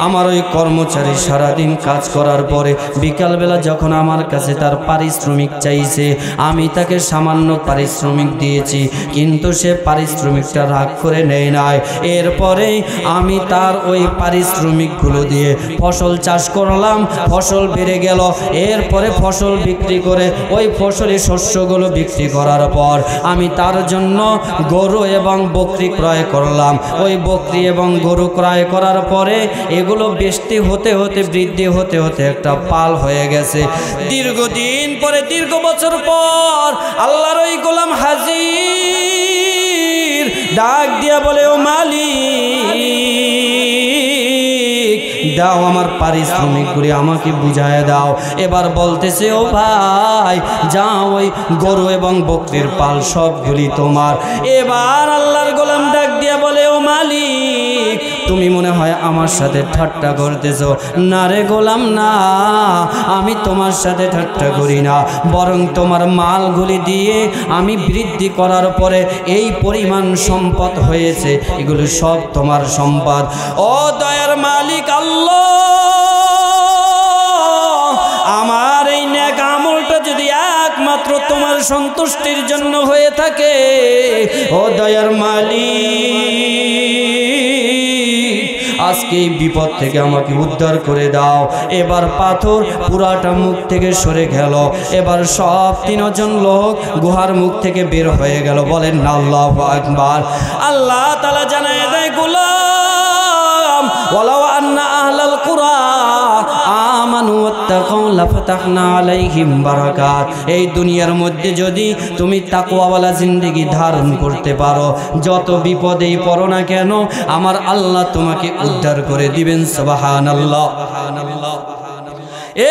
আমার ওই কর্মচারী সারাদিন কাজ করার পরে বিকালবেলা যখন আমার কাছে তার পারিশ্রমিক চাইছে, আমি তাকে সামান্য পারিশ্রমিক দিয়েছি, কিন্তু সে পারিশ্রমিকটা রাগ করে নেয় নাই। এরপরে আমি তার ওই পারিশ্রমিকগুলো দিয়ে ফসল চাষ করলাম, ফসল বেড়ে গেল। এরপরে ফসল বিক্রি করে ওই ফসলি শস্যগুলো বিক্রি করার পর আমি তার জন্য গরু এবং বকরি ক্রয় করলাম। ওই বকরি এবং গরু ক্রয় করার পরে এগুলো বেশি হতে হতে বৃদ্ধি হতে হতে একটা পাল হয়ে গেছে। দীর্ঘদিন পরে, দীর্ঘ বছর পর আল্লাহর ওই গোলাম হাজির ডাক দিয়া বলে ও মালিক, দাও আমার পারিশ্রমিকগুলি আমাকে বুঝায় দাও। এবার বলতেছে ও ভাই, যাও ওই গরু এবং বকরির পাল সবগুলি তোমার। এবার আল্লাহর গোলাম ডাক দিয়া বলে ও মালিক, তুমি মনে হয় আমার সাথে ঠাট্টা করতেছো। না রে গোলাম, না, আমি তোমার সাথে ঠাট্টা করি না, বরং তোমার মালগুলি দিয়ে আমি বৃদ্ধি করার পরে এই পরিমাণ সম্পদ হয়েছে, এগুলো সব তোমার সম্পদ। ও দয়ার মালিক আল্লাহ, আমার এই নেক আমলটা যদি একমাত্র তোমার সন্তুষ্টির জন্য হয়ে থাকে, ও দয়ার মালিক, আজকে এই বিপদ থেকে আমাকে উদ্ধার করে দাও। এবার পাথর পুরাটা মুখ থেকে সরে গেল। এবার সব তিনজন লোক গুহার মুখ থেকে বের হয়ে গেল। বলেন না আল্লাহু আকবার। আল্লাহ তাআলা জানায় দেয় গোলাম, ওয়ালাউ আন্না আহলাল কুরা আমানু ওয়াত্তাকাউ লাফাতাহনা আলাইহিম বারাকাত। এই দুনিয়ার মধ্যে যদি তুমি তাকওয়াওয়ালা জিন্দেগি ধারণ করতে পারো, যত বিপদেই পড়ো না কেন, আমার আল্লাহ তোমাকে উদ্ধার করে দিবেন। সুবহানাল্লাহ।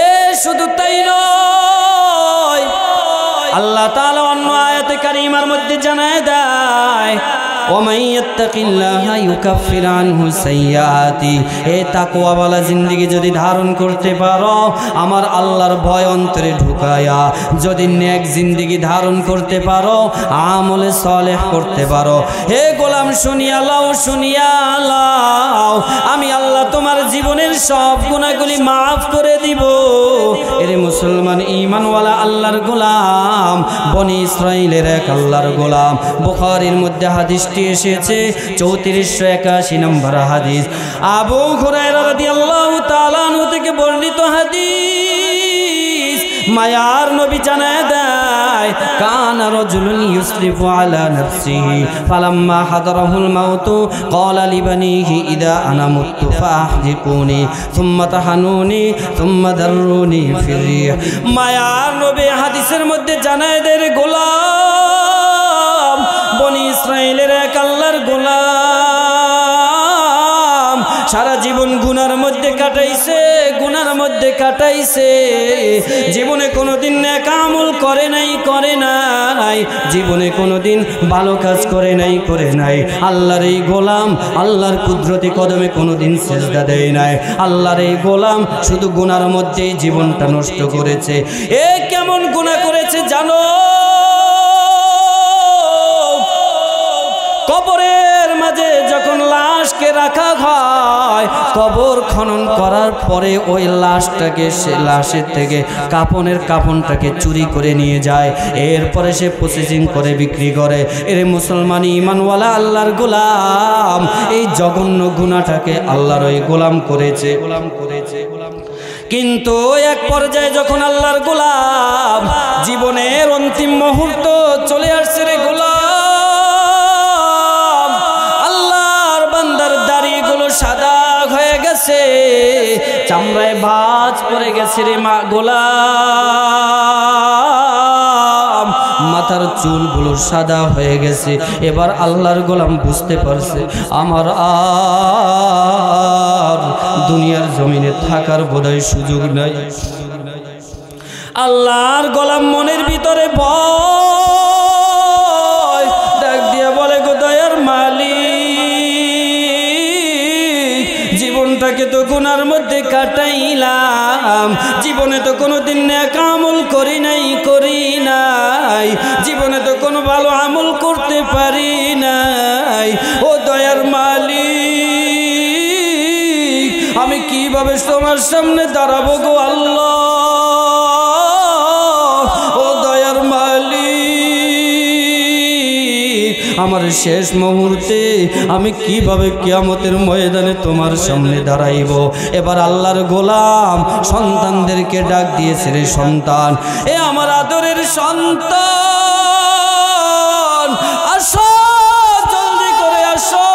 এ শুধু তাই নয়, আল্লাহ তাআলা অন্য আয়াতে কারিমার মধ্যে জানায় দেয়, ওমান ইয়াত্তাকিল্লাহা ইউকাফির আনহু সাইয়্যাতি। এই তাকওয়াওয়ালা জিন্দেগি যদি ধারণ করতে পারো, আমার আল্লাহর ভয় অন্তরে ঢুকায়া যদি নেক জিন্দেগি ধারণ করতে পারো, আমলে সালেহ করতে পারো, হে গোলাম শুনিয়া লাও, শুনিয়া লাও, আমি আল্লাহ তোমার জীবনের সব গুনাহগুলি মাফ করে দিব। এরে মুসলমান ঈমানওয়ালা আল্লাহর গোলাম, বনি ইসরাইলের এক আল্লাহর গোলাম। বুখারীর মধ্যে হাদিস এসেছে 3481 নম্বর হাদিস। আবু হুরায়রা রাদিয়াল্লাহু তাআলা আনহু থেকে বর্ণিত হাদিস। মায়ার নবী জানায় দেয়, কানা রাজুলুন ইউসরিফু আলা নাফসিহি ফালাম্মা হাদারাহুল মাউতু ক্বালা লিবানিহি ইদা আনা মুতু ফাহদিকুনি সুম্মা তাহানুনি সুম্মা দাররুনি ফির রিহ। মায়ার নবী হাদিসের মধ্যে জানায় দেয়, গোলাম, বনি ইসরাইলের এক আল্লাহর গোলাম সারা জীবন গুনার মধ্যে কাটাইছে, গুনার মধ্যে কাটাইছে, জীবনে কোনোদিন নেক আমল করে নাই, জীবনে কোনোদিন ভালো কাজ করে নাই। আল্লাহর এই গোলাম আল্লাহর কুদরতি কদমে কোনোদিন সিজদা দেয় নাই। আল্লাহর এই গোলাম শুধু গুনার মধ্যেই জীবনটা নষ্ট করেছে। এ কেমন গুনাহ করেছে জানো? কবরের মাঝে যখন লাশ লাশকে রাখা হয়, কবর খনন করার পরে ওই লাশটাকে, সে লাশের থেকে কাফনটাকে চুরি করে নিয়ে যায়, এরপরে সে প্রসেসিং করে বিক্রি করে। এর মুসলমান ঈমানওয়ালা আল্লাহর গোলাম এই জঘন্য গুনাহটাকে আল্লাহর ওই গোলাম করেছে। কিন্তু এক পর্যায়ে যখন আল্লাহর গোলাম জীবনের অন্তিম মুহূর্ত চলে আসছে রে গোলাম, আল্লাহর বান্দার দাড়িগুলো সাদা হয়ে গেছে, চামড়ায় ভাঁজ পড়ে গেছে রে মা গোলাম, মাথার চুলগুলো সাদা হয়ে গেছে। এবার আল্লাহর গোলাম বুঝতে পারছে আমার আর দুনিয়ার জমিনে থাকার বোধহয় সুযোগ নাই। আল্লাহর গোলাম মনের ভিতরে ভয়, ডাক দিয়ে বলে গো দয়ার মালিক, জীবনটাকে তো গুনার মধ্যে কাটাইলাম, জীবনে তো কোনোদিন নেক আমল করি নাই, জীবনে তো কোনো ভালো আমল করতে পারি নাই। ও দয়ার মালিক, আমি কিভাবে তোমার সামনে দাঁড়াবো গো আল্লাহ? ও দয়ার মালিক, আমার শেষ মুহূর্তে আমি কিভাবে কিয়ামতের ময়দানে তোমার সামনে দাঁড়াইব? এবার আল্লাহর গোলাম সন্তানদেরকে ডাক দিয়েছে, রে সন্তান, এ আমার আদরের সন্তান, আসো, জলদি করে আসো,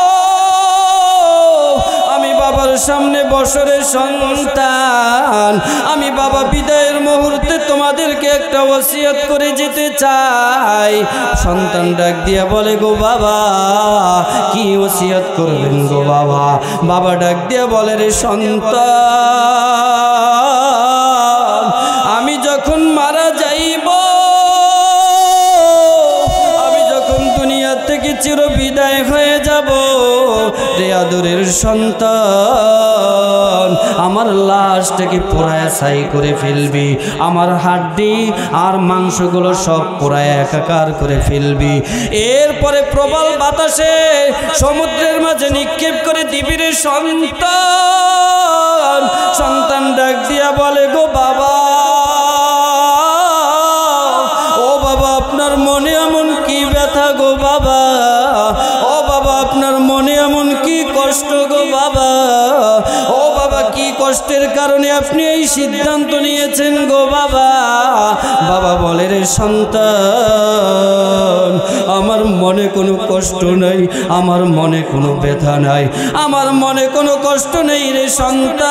আমি বাবার সামনে বসরে সন্তান, আমি বাবা বিদায়ের মুহূর্তে তোমাদেরকে একটা ওসিয়ত করে যেতে চাই। সন্তান ডাক দিয়া বলে গো বাবা, কি ওসিয়ত করবেন গো বাবা? বাবা ডাক দিয়া বলে, রে সন্তান, আমি যখন মারা যাইব, আমি যখন দুনিয়া থেকে চির বিদায় হয়ে যাব, রে আদরের সন্তান, আমার লাশটাকে পোড়ায় ছাই করে ফেলবি, আমার হাড্ডি আর মাংসগুলো সব পোড়ায় একাকার করে ফেলবি, এরপরে প্রবল বাতাসে সমুদ্রের মাঝে নিক্ষেপ করে দিবি রে সন্তান। সন্তান ডাক দিয়া বলে গো বাবা, ও বাবা, আপনার মনে এমন কি ব্যথা গো বাবা? ও বাবা, আপনার মনে এমন কি কষ্ট গো বাবা? ও বাবা, কি কষ্টের কারণে আপনি এই সিদ্ধান্ত নিয়েছেন গো বাবা? বাবা বলে, রে সন্তান, আমার মনে কোনো কষ্ট নাই, আমার মনে কোনো ব্যথা নাই, আমার মনে কোনো কষ্ট নেই রে সন্তান,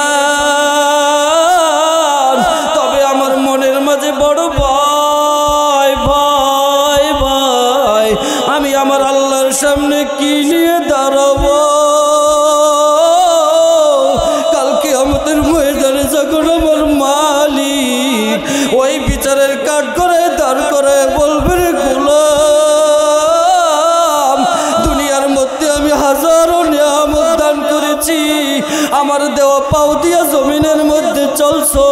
তবে আমার মনের মাঝে বড় ভয়, ভয়, ভয়, আমি আমার আল্লাহর সামনে কি নিয়ে দাঁড়াবো? কালকে আমাদের ময়দানে যখন আমার মালিক ওই বিচারের কাঠ করে দাঁড় করে বলবে, রে গোলাম, দুনিয়ার মধ্যে আমি হাজারো নিয়ামত দান করেছি, আমার দেওয়া পাও দিয়া জমিনের মধ্যে চলছো,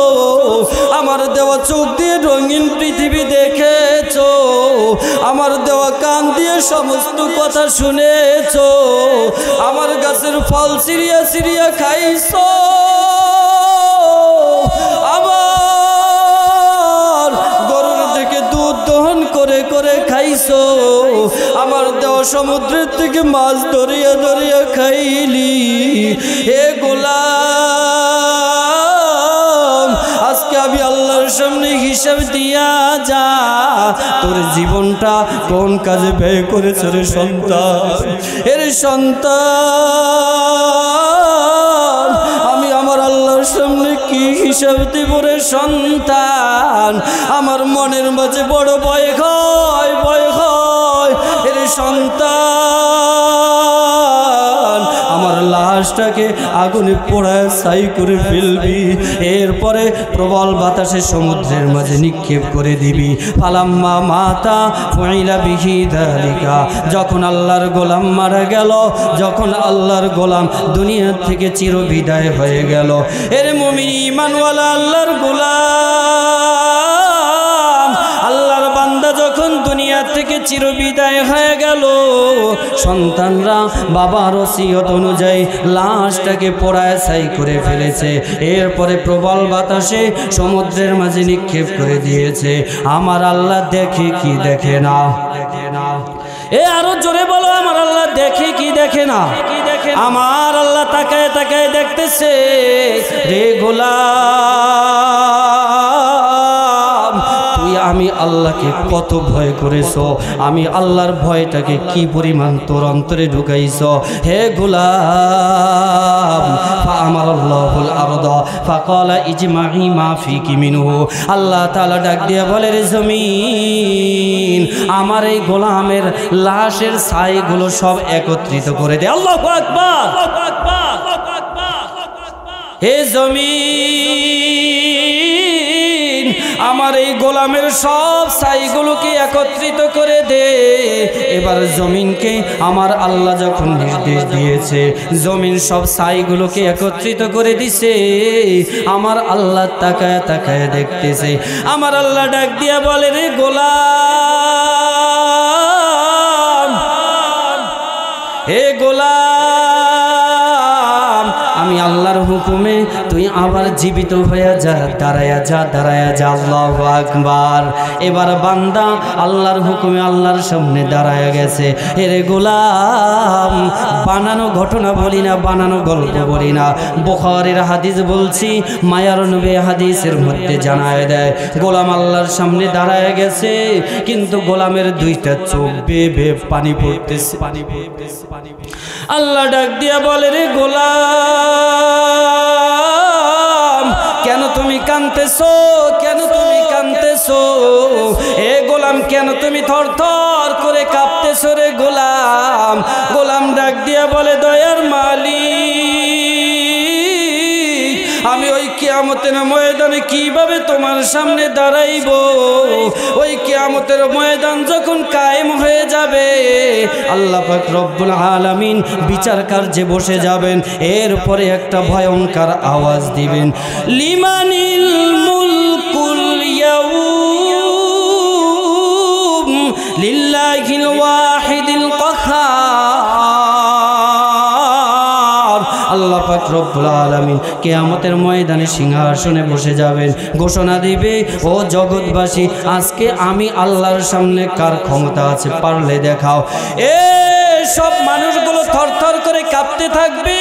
আমার দেওয়া চোখ দিয়ে রঙিন পৃথিবী দেখেছো, আমার দেওয়া কান দিয়ে সমস্ত কথা শুনেছো, আমার গাছের ফল সিরিয়া সিরিয়া খাইছো, আমার গরুর থেকে দুধ দহন করে করে খাইছো, আমার দেওয়া সমুদ্রের থেকে মাছ ধরিয়া ধরিয়া খাইলি। হে গোলাম, আজকে আমি আল্লাহর সামনে হিসাব দিয়া যা, তোর জীবনটা কোন কাজে ব্যয় করেছ রে সন্তান? এর সন্তান, আমি আমার আল্লাহর সামনে কি হিসাব দেব রে সন্তান? আমার মনের মাঝে বড় ভয় হয়, ভয় হয়। এর সন্তান, আমার লাশটাকে আগুনে পোড়ায় ছাই করে ফেলবি, এরপরে প্রবল বাতাসে সমুদ্রের মাঝে নিক্ষেপ করে দিবি। ফালাম্মা মাতা ফুইলা বিহি যালিকা, যখন আল্লাহর গোলাম মারা গেল, যখন আল্লাহর গোলাম দুনিয়া থেকে চির বিদায় হয়ে গেল, এর মুমিন ঈমানওয়ালা আল্লাহর গোলাম, আল্লাহর বান্দা যখন দুনিয়া থেকে চিরবিদায় হয়ে গেল। সন্তানরা বাবার ওসিয়ত অনুযায়ী লাশটাকে পোড়ায় ছাই করে ফেলেছে। এরপরে প্রবল বাতাসে সমুদ্রের মাঝে নিক্ষেপ করে দিয়েছে। আমার আল্লাহ দেখে কি দেখে না? এ আরো জোরে বলো, আমার আল্লাহ দেখে কি দেখে না? আমার আল্লাহ তাকায় তাকায় দেখতেছে, রে গোলাম তুই আমি আল্লাহকে কত ভয় করেছো, আমি আল্লাহর ভয়টাকে কি পরিমাণ তোর অন্তরে ঢুকাইছ। হে গোলাম ফাআমারাল্লাহুল আরদা ফাকালা ইজমাই মা ফিকি মিনহু। আল্লাহ তাআলা ডাক দিয়ে বলে, রে জমিন আমার এই গোলামের লাশের ছাইগুলো সব একত্রিত করে দে। আল্লাহু আকবার। হে জমিন আমার এই গোলামের সব ছাইগুলোকে একত্রিত করে দে। এবার জমিনকে আমার আল্লাহ যখন নির্দেশ দিয়েছে, জমিন সব ছাইগুলোকে একত্রিত করে দিছে। আমার আল্লাহ তাকায় তাকায় দেখতেছে। আমার আল্লাহ ডাক দিয়া বলে, রে গোলাম, হে গোলাম আমি আল্লাহর হুকুমে তুই আবার জীবিত হয়ে যা, দাঁড়ায়া যা, দাঁড়ায়া যা। আল্লাহু আকবার। এবার বান্দা আল্লাহর হুকুমে আল্লাহর সামনে দাঁড়ায়া গেছে। এরে গোলাম বানানো ঘটনা বলি না, বানানো গল্প বলি না, বুখারীর হাদিস বলছি। মায়ার নবী হাদিসের মধ্যে জানায় দেয়, গোলাম আল্লাহর সামনে দাঁড়ায়া গেছে, কিন্তু গোলামের দুইটা চোখ বেয়ে বেয়ে পানি পড়তেছে। আল্লাহ ডাক দিয়া বলে, রে গোলাম কেন তুমি কাঁদতেছো, কেন তুমি কাঁদতেছো? এ গোলাম কেন তুমি থরথর করে কাঁপতেছো? রে গোলাম, গোলাম ডাক দিয়া বলে, দয়ার মালিক আমি ওই কিয়ামতের ময়দানে কিভাবে তোমার সামনে দাঁড়াইব? ওই কিয়ামতের ময়দান যখন কায়েম হয়ে যাবে, আল্লাহ পাক রব্বুল আলামিন বিচার কার্যে বসে যাবেন। এরপরে একটা ভয়ঙ্কর আওয়াজ দিবেন, লিমানিল মুলকুল ইয়াউম লিল্লাহিল ওয়াহিদিল কাহ্হার। আল্লাহ পাক রব্বুল আলামিন কিয়ামতের ময়দানে সিংহাসনে বসে যাবেন, ঘোষণা দিবে, ও জগৎবাসী আজকে আমি আল্লাহর সামনে কার ক্ষমতা আছে পারলে দেখাও। এ সব মানুষগুলো থরথর করে কাঁপতে থাকবে।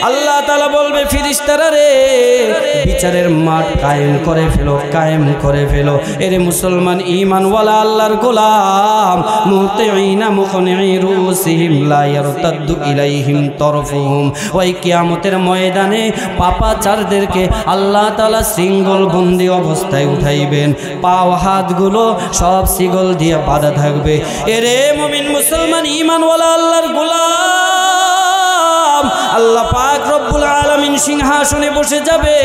আল্লাহ তাআলা বলবে, ফেরেশতারা রে বিচারের মাঠ কায়েম করে ফেলো, কায়েম করে ফেলো। এরে মুসলমান ঈমানওয়ালা আল্লাহর গোলাম, মুতিঈনা মুকনিঈ রুসিহিম লা ইয়ারতাদ্দু ইলাইহিম তরফুহুম। ওই কিয়ামতের ময়দানে পাপাচারদেরকে আল্লাহ তাআলা শৃঙ্খল বন্দী অবস্থায় উঠাইবেন, পাও হাতগুলো সব শিকল দিয়ে বাঁধা থাকবে। এরে মুমিন মুসলমান ঈমানওয়ালা আল্লাহর গোলাম, আল্লাহ পাক রব্বুল আলামিন সিংহাসনে বসে যাবে,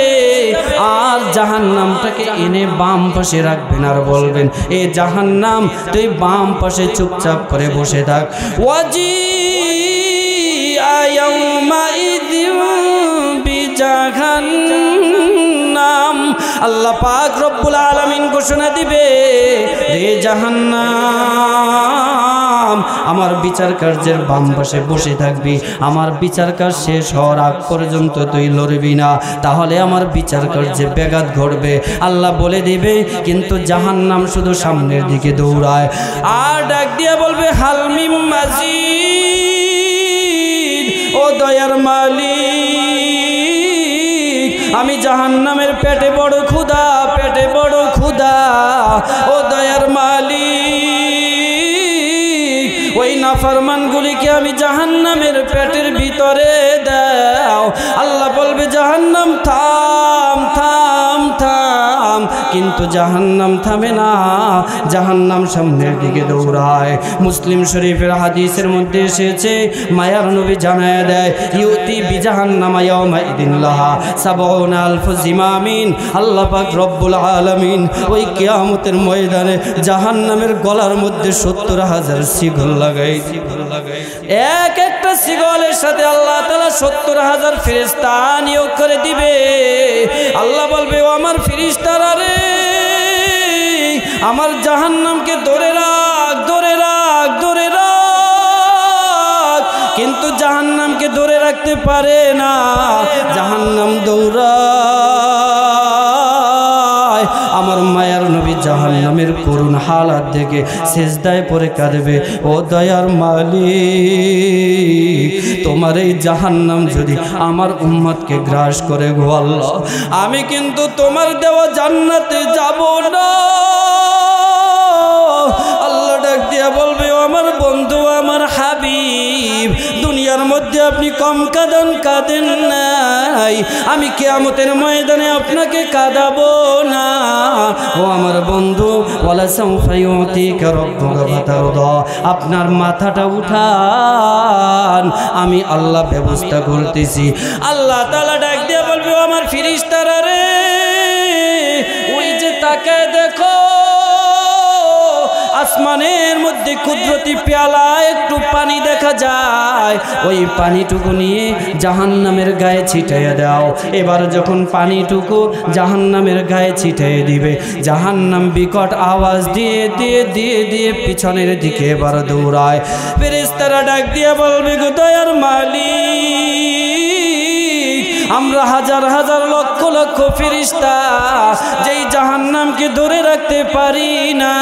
আর জাহান্নামটাকে এনে বাম পাশে রাখবেন আর বলবেন, এ জাহান্নাম তুই বাম পাশে চুপচাপ করে বসে থাক। ওয়াজি আয়াউমা ইযিম বিজাহান্নাম। আল্লাহ পাক রব্বুল আলামিন ঘোষণা দিবে, রে জাহান্নাম আমার বিচার কার্যের বাম পাশে বসে থাকবি, আমার বিচার কাজ শেষ হওয়ার আগ পর্যন্ত তুই লড়বি না, তাহলে আমার বিচার কার্যে ব্যাঘাত ঘটবে। আল্লাহ বলে দিবে, কিন্তু জাহান্নাম শুধু সামনের দিকে দৌড়ায় আর ডাক দিয়ে বলবে, হালমিম মাজিদ। ও দয়ার মালিক আমি জাহান্নামের পেটে বড় ক্ষুধা, পেটে বড় ক্ষুধা। ও দয়ার মালিক ওই নাফরমানগুলিকে আমি জাহান্নামের পেটের ভিতরে দাও। আল্লাহ বলবে, জাহান্নাম থাম থাম থাম, কিন্তু জাহান্নাম থামে না, জাহান্নাম সামনের দিকে দৌড়ায়। মুসলিম শরীফের হাদিসের মধ্যে এসেছে, মায়ার নবী জানায় দেয়, ইউতি বিজাহান্নামা ইয়াউমা ইদিন লাহা সাবউনা আলফু জিমামিন। আল্লাহ পাক রব্বুল আলামিন ওই কিয়ামতের ময়দানে জাহান্নামের গলার মধ্যে 70,000 শিকল লাগাই। এক একটা শিকলের সাথে আল্লাহ তাআলা 70,000 ফেরেশতা নিয়োগ করে দিবে। আল্লাহ বলবে, ও আমার ফেরেশতারা রে, আমার জাহান্নামকে ধরে রাখ, ধরে রাখ, ধরে রাখ। কিন্তু জাহান্নামকে ধরে রাখতে পারে না, জাহান্নাম দৌড়ায়। আমার মায়ার নবী জাহান্নামের করুণ হালাত দেখে সিজদায় পড়ে কাঁদবে, ও দয়ার মালিক, তোমার এই জাহান্নাম যদি আমার উম্মতকে গ্রাস করে গো আল্লাহ, আমি কিন্তু তোমার দেওয়া জান্নাতে যাব না। আল্লাহ ডাক দিয়া বলবে, ও আমার বন্ধু, আমার হাবিব, দুনিয়ার মধ্যে আপনি কম কাঁদেন নাই, আমি কিয়ামতের ময়দানে আপনাকে কাঁদাবো না। ও আমার বন্ধু, ওয়ালা সাউফা ইউতিকা রাব্বুকা ফাতারদা, আপনার মাথাটা উঠান, আমি আল্লাহ ব্যবস্থা করতেছি। আল্লাহ তাআলা ডাক দিয়ে বলবে, ও আমার ফেরেশতারা রে, ওই যে তাকে দেখো, আসমানের মধ্যে কুদরতি পেয়ালা একটু পানি দেখা যায়, ওই পানিটুকু নিয়ে জাহান্নামের গায়ে ছিটিয়ে দাও। এবার যখন পানিটুকু জাহান্নামের গায়ে ছিটিয়ে দিবে, জাহান্নাম বিকট আওয়াজ দিয়ে দিয়ে দিয়ে দিয়ে পিছনের দিকে এবার দৌড়ায়। ফেরেশতারা ডাক দিয়ে বলবে, গো দয়ার মালিক, আমরা হাজার হাজার লক্ষ লক্ষ ফেরেশতা যেই জাহান্নামকে ধরে রাখতে পারি না,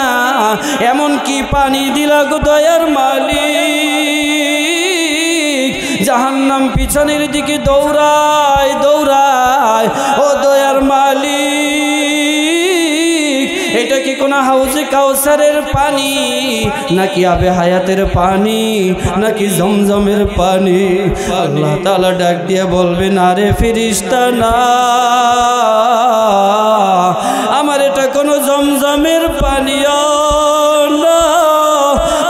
এমন কি পানি দিলা গো দয়ার মালিক, জাহান্নাম পিছনের দিকে দৌড়ায় দৌড়ায়। ও দয়ার মালিক, এটা কি কোন হাউজে কাউসারের পানি, নাকি আবে হায়াতের পানি, নাকি জমজমের পানি? আল্লাহ তাআলা ডাক দিয়ে বলবে, না রে ফেরেশতা, না, আমার এটা কোনো জমজমের পানিও না,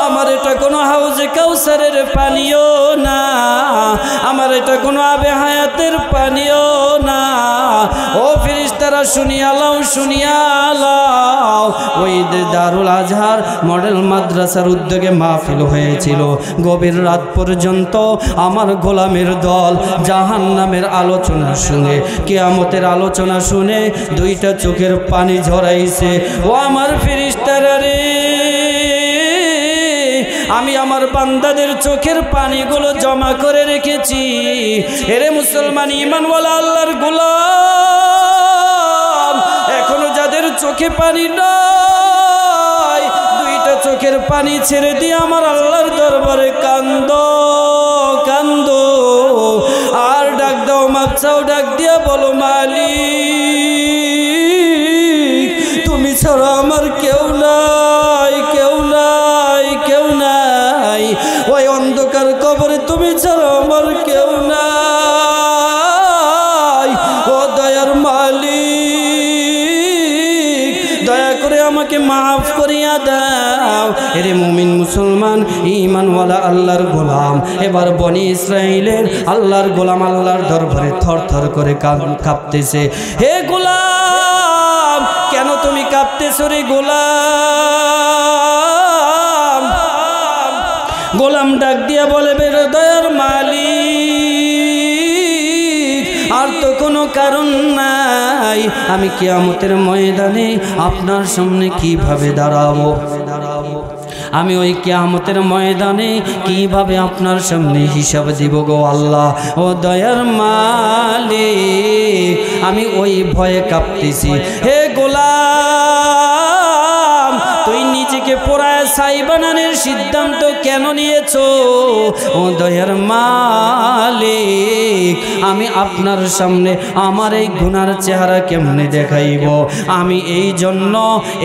আমার এটা কোনো হাউজে কাউসারের পানিও না, আমার এটা কোনো আবে হায়াতের পানিও না। ও ফেরেশতারা শুনিয়া লাও, শুনিয়া লাও, ওই দারুল আজহার মডেল মাদ্রাসার উদ্যোগে মাহফিল হয়েছিল, গভীর রাত পর্যন্ত আমার গোলামের দল জাহান্নামের আলোচনা শুনে, কিয়ামতের আলোচনা শুনে দুইটা চোখের পানি ঝরাইছে। ও আমার ফেরেশতারা রে, আমি আমার বান্দাদের চোখের পানিগুলো জমা করে রেখেছি। এরে মুসলমান, ঈমানওয়ালা আল্লাহর গোলাম, এখনো যাদের চোখে পানি নাই, দুইটা চোখের পানি ছেড়ে দিয়ে আমার আল্লাহর দরবারে কান্দো, কান্দো, আর ডাক দাও, মাপ চাও, ডাক দিয়া বলো, মালিক, তুমি ছাড়া আমার কেউ নাই, কেউ নাই, কেউ নাই, ওই অন্ধকার কবরে তুমি ছাড়া আমার কেউ নাই। ও দয়ার মালিক, দয়া করে আমাকে মাফ করিয়া দাও। এরে মুমিন মুসলমান ঈমানওয়ালা আল্লাহর গোলাম, এবার বনি ইসরাইলের আল্লাহর গোলাম আল্লাহর দরবারে থর থর করে কাঁপতেছে। হে গোলাম, কেন তুমি কাঁপতেছো রে গোলাম? গোলাম ডাক দিয়া বলে, বেরো দয়ার মালিক, আর তো কোনো কারণ নাই, আমি কিয়ামতের ময়দানে আপনার সামনে কিভাবে দাঁড়াবো, আমি ওই কিয়ামতের ময়দানে কিভাবে আপনার সামনে হিসাব দিব গো আল্লাহ। ও দয়ার মালিক, আমি ওই ভয়ে কাঁপতেছি। হে গোলাম, তুই নিজেকে পোড়ায় ছাই বানানোর সিদ্ধান্ত কেন নিয়েছো? ও দয়ার মালিক, আমি আপনার সামনে আমার এই গুনার চেহারা কেমনে দেখাইব, আমি এই জন্য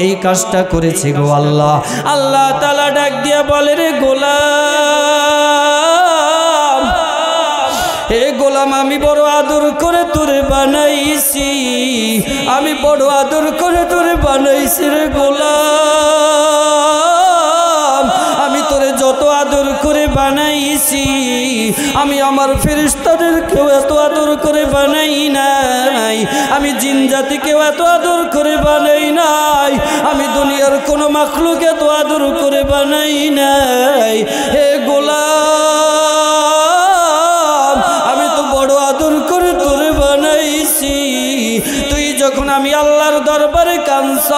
এই কাজটা করেছি গো আল্লাহ। আল্লাহ তাআলা ডাক দিয়া বলে, রে গোলাম, হে গোলাম, আমি বড় আদর করে তোরে বানাইছি, আমি বড় আদর করে তোরে বানাইছি রে গোলাম, আমি তোরে যত আদর করে বানাইছি, আমি আমার ফেরেশতাদেরকেও এত আদর করে বানাই নাই, আমি জিন জাতিকেও এত আদর করে বানাই নাই, আমি দুনিয়ার কোনো মাখলুক এত আদর করে বানাই নাই। হে গোলাম, আমি তো বড় আদর করে তোরে বানাইছি, তুই যখন আমি আল্লাহর দরবারে কাঁদছ,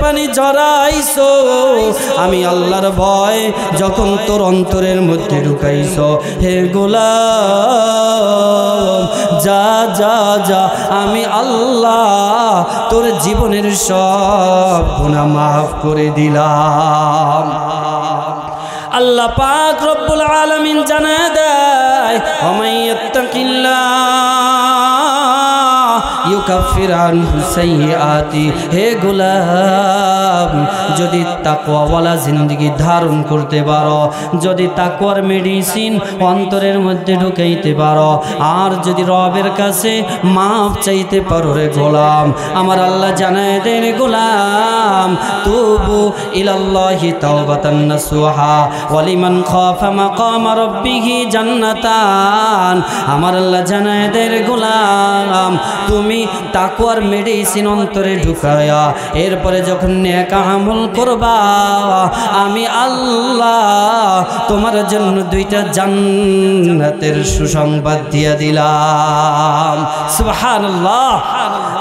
পানি ঝরাইছো, আমি আল্লাহর ভয় যখন তোর অন্তরের মধ্যে ঢুকাইছো, হে গোলাম যা যা যা, আমি আল্লাহ তোর জীবনের সব গুনাহ মাফ করে দিলাম। আল্লাহ পাক রব্বুল আলামিন জানায় দেয়, ইউকাফির আনহু সাইয়্যাতি, হে গোলাম যদি তাকওয়াওয়ালা জিন্দেগি ধারণ করতে পারো, যদি তাকওয়ার মেডিসিন অন্তরের মধ্যে ঢুকাইতে পারো, আর যদি রবের কাছে মাফ চাইতে পারো রে গোলাম, আমার আল্লাহ জানায় দেন গোলাম তুবু ইলাল্লাহি তাওবাতান নাসুহা ওয়ালিমান খাফা মাকামা রাব্বিহি জান্নাতান, আমার আল্লাহ জানায় দেন গোলাম তুমি তাকওয়ার মেডিসিন অন্তরে ঢুকায়া এরপরে যখন নেক আমল করবা, আমি আল্লাহ তোমার জন্য 2টা জান্নাতের সুসংবাদ দিয়ে দিলাম। সুবহানাল্লাহ।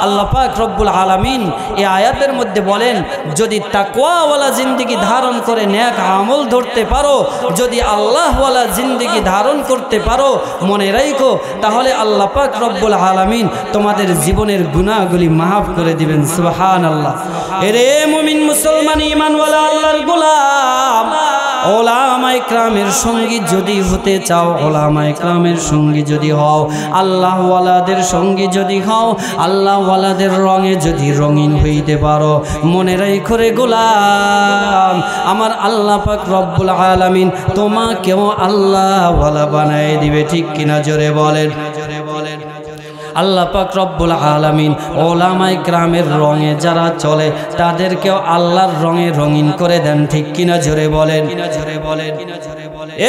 আল্লাহ পাক রব্বুল আলামিন এই আয়াতের মধ্যে বলেন, যদি তাকওয়াওয়ালা জিন্দেগি ধারণ করে নেক আমল ধরতে পারো, যদি আল্লাহওয়ালা জিন্দেগি ধারণ করতে পারো, মনে রাখো তাহলে আল্লাহ পাক রব্বুল আলামিন তোমাদের জীবনের গুনাহগুলি মাফ করে দিবেন। সুবহানাল্লাহ। এরে মুমিন মুসলমান ঈমানওয়ালা আল্লাহর গোলাম, ওলামায়ে কেরামের সঙ্গী যদি হতে চাও, ওলামায়ে কেরামের সঙ্গী যদি হও, আল্লাহওয়ালাদের সঙ্গী যদি হও, আল্লাহওয়ালাদের রঙে যদি রঙিন হইতে পারো, মনে রাখো রে গোলাম আমার আল্লাহ পাক রব্বুল আলামিন তোমাকেও আল্লাহওয়ালা বানায় দিবে। ঠিক কিনা জোরে বলেন। আল্লাহ পাক রব্বুল আলামিন ওলামায়ে কেরামের রঙে যারা চলে তাদেরকেও আল্লাহর রঙে রঙিন করে দেন। ঠিক কিনা জোরে বলেন।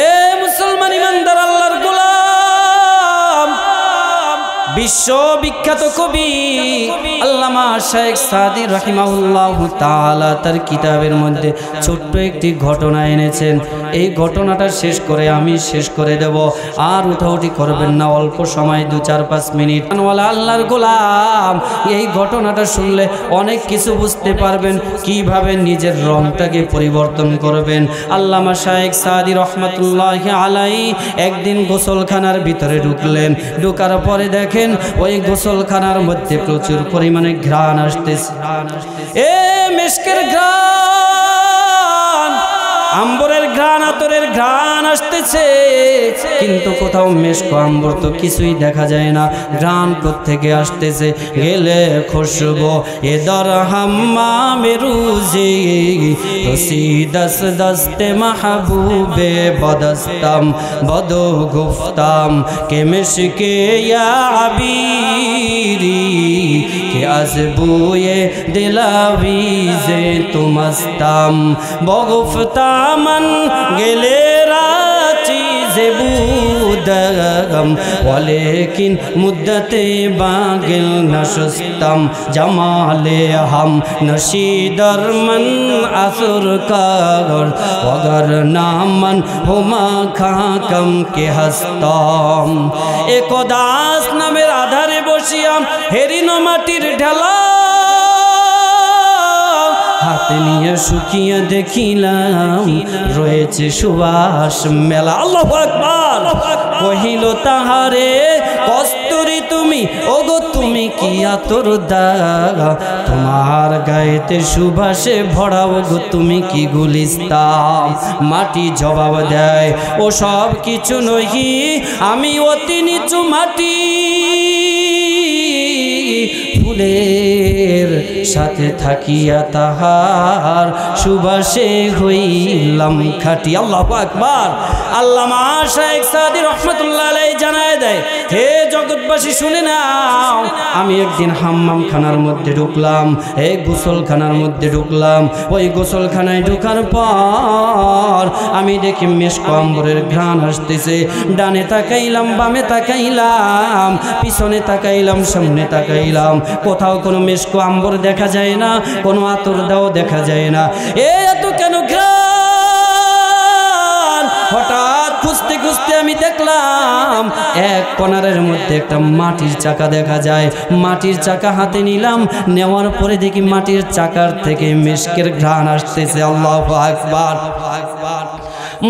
এ মুসলমান ইমানদার আল্লাহর গোলাম, বিশ্ববিখ্যাত কবি আল্লামা শেখ সাদি রাহিমাহুল্লাহু তাআলা তার কিতাবের মধ্যে ছোট্ট একটি ঘটনা এনেছেন। এই ঘটনাটা শেষ করে আমি শেষ করে দেব, আর উঠাউঠি করবেন না, অল্প সময় 2-4-5 মিনিট। আল্লাহর গোলাম এই ঘটনাটা শুনলে অনেক কিছু বুঝতে পারবেন, কিভাবে নিজের রংটাকে পরিবর্তন করবেন। আল্লামা শেখ সাদি রহমাতুল্লাহি আলাইহি একদিন গোসলখানার ভিতরে ঢুকলেন। ঢোকার পরে দেখেন ওই গোসলখানার মধ্যে প্রচুর পরিমাণে ঘ্রাণ আসতেছে। এ মিশকের ঘ্রাণ, আম্বরের ঘ্রাণ, আতরের ঘ্রাণ আসতেছে, কিন্তু কোথাও মেশক আম্বর তো কিছুই দেখা যায় না। ঘ্রাণ কোত্থেকে আসতেছে? গেলে খুশবু এ দর হাম্মামে রুজি রসি দস দস্তে মাহবুবে বদস্তম বদো গুফতাম কে মিশকে ইয়া আবিরি কে আজবুয়ে দিলাভিজে তুমস্তম বগুফতামন গেলে রাচি জেবুদগম ওয়ালেকিন মুদ্দতে বাগিল নশস্তম জামালে হাম নশীদর মন আসুর কর ওগর নামন হুমা খাকম কে হস্তম। একদাস নামের আধারে বসিয়াম হেরিন মাটির ঢেলা হাতে নিয়ে শুকিয়ে দেখিলাম রয়েছে সুবাস মেলা। আল্লাহু আকবার। কহিল তাহারে কস্তুরী তুমি, ওগো তুমি কি আতর দাগা, তোমার গায়েতে সুবাসে ভরা, ওগো তুমি কি গুলিস্তাম। মাটি জবাব দেয় ও সব কিছু নহি, আমি অতি নিচু মাটি, ফুলের সাথে থাকিয়া তাহার সুবাসে হইলাম খাটি। আল্লাহু আকবার। আল্লামা শেখ সাদি রহমাতুল্লাহ আলাইহি জানায় দেয়, হে জগৎবাসী শুনে নাও, আমি একদিন হাম্মাম খানার মধ্যে ঢুকলাম, এই গোসলখানার মধ্যে ঢুকলাম। ওই গোসলখানায় ঢোকার পর আমি দেখি মেশক আম্বরের ঘ্রাণ আসতেছে। ডানে তাকাইলাম, বামে তাকাইলাম, পিছনে তাকাইলাম, সামনে তাকাইলাম, কোথাও কোনো মেশক আম্বর দেখা যায় না, কোনো আতর দাও দেখা যায় না। এত কেন ঘ্রাণ? হঠাৎ খুঁজতে খুঁজতে আমি দেখলাম এক কর্নারের মধ্যে একটা মাটির চাকা দেখা যায়। মাটির চাকা হাতে নিলাম, নেওয়ার পরে দেখি মাটির চাকার থেকে মিশকের ঘ্রাণ আসতেছে। আল্লাহু আকবার।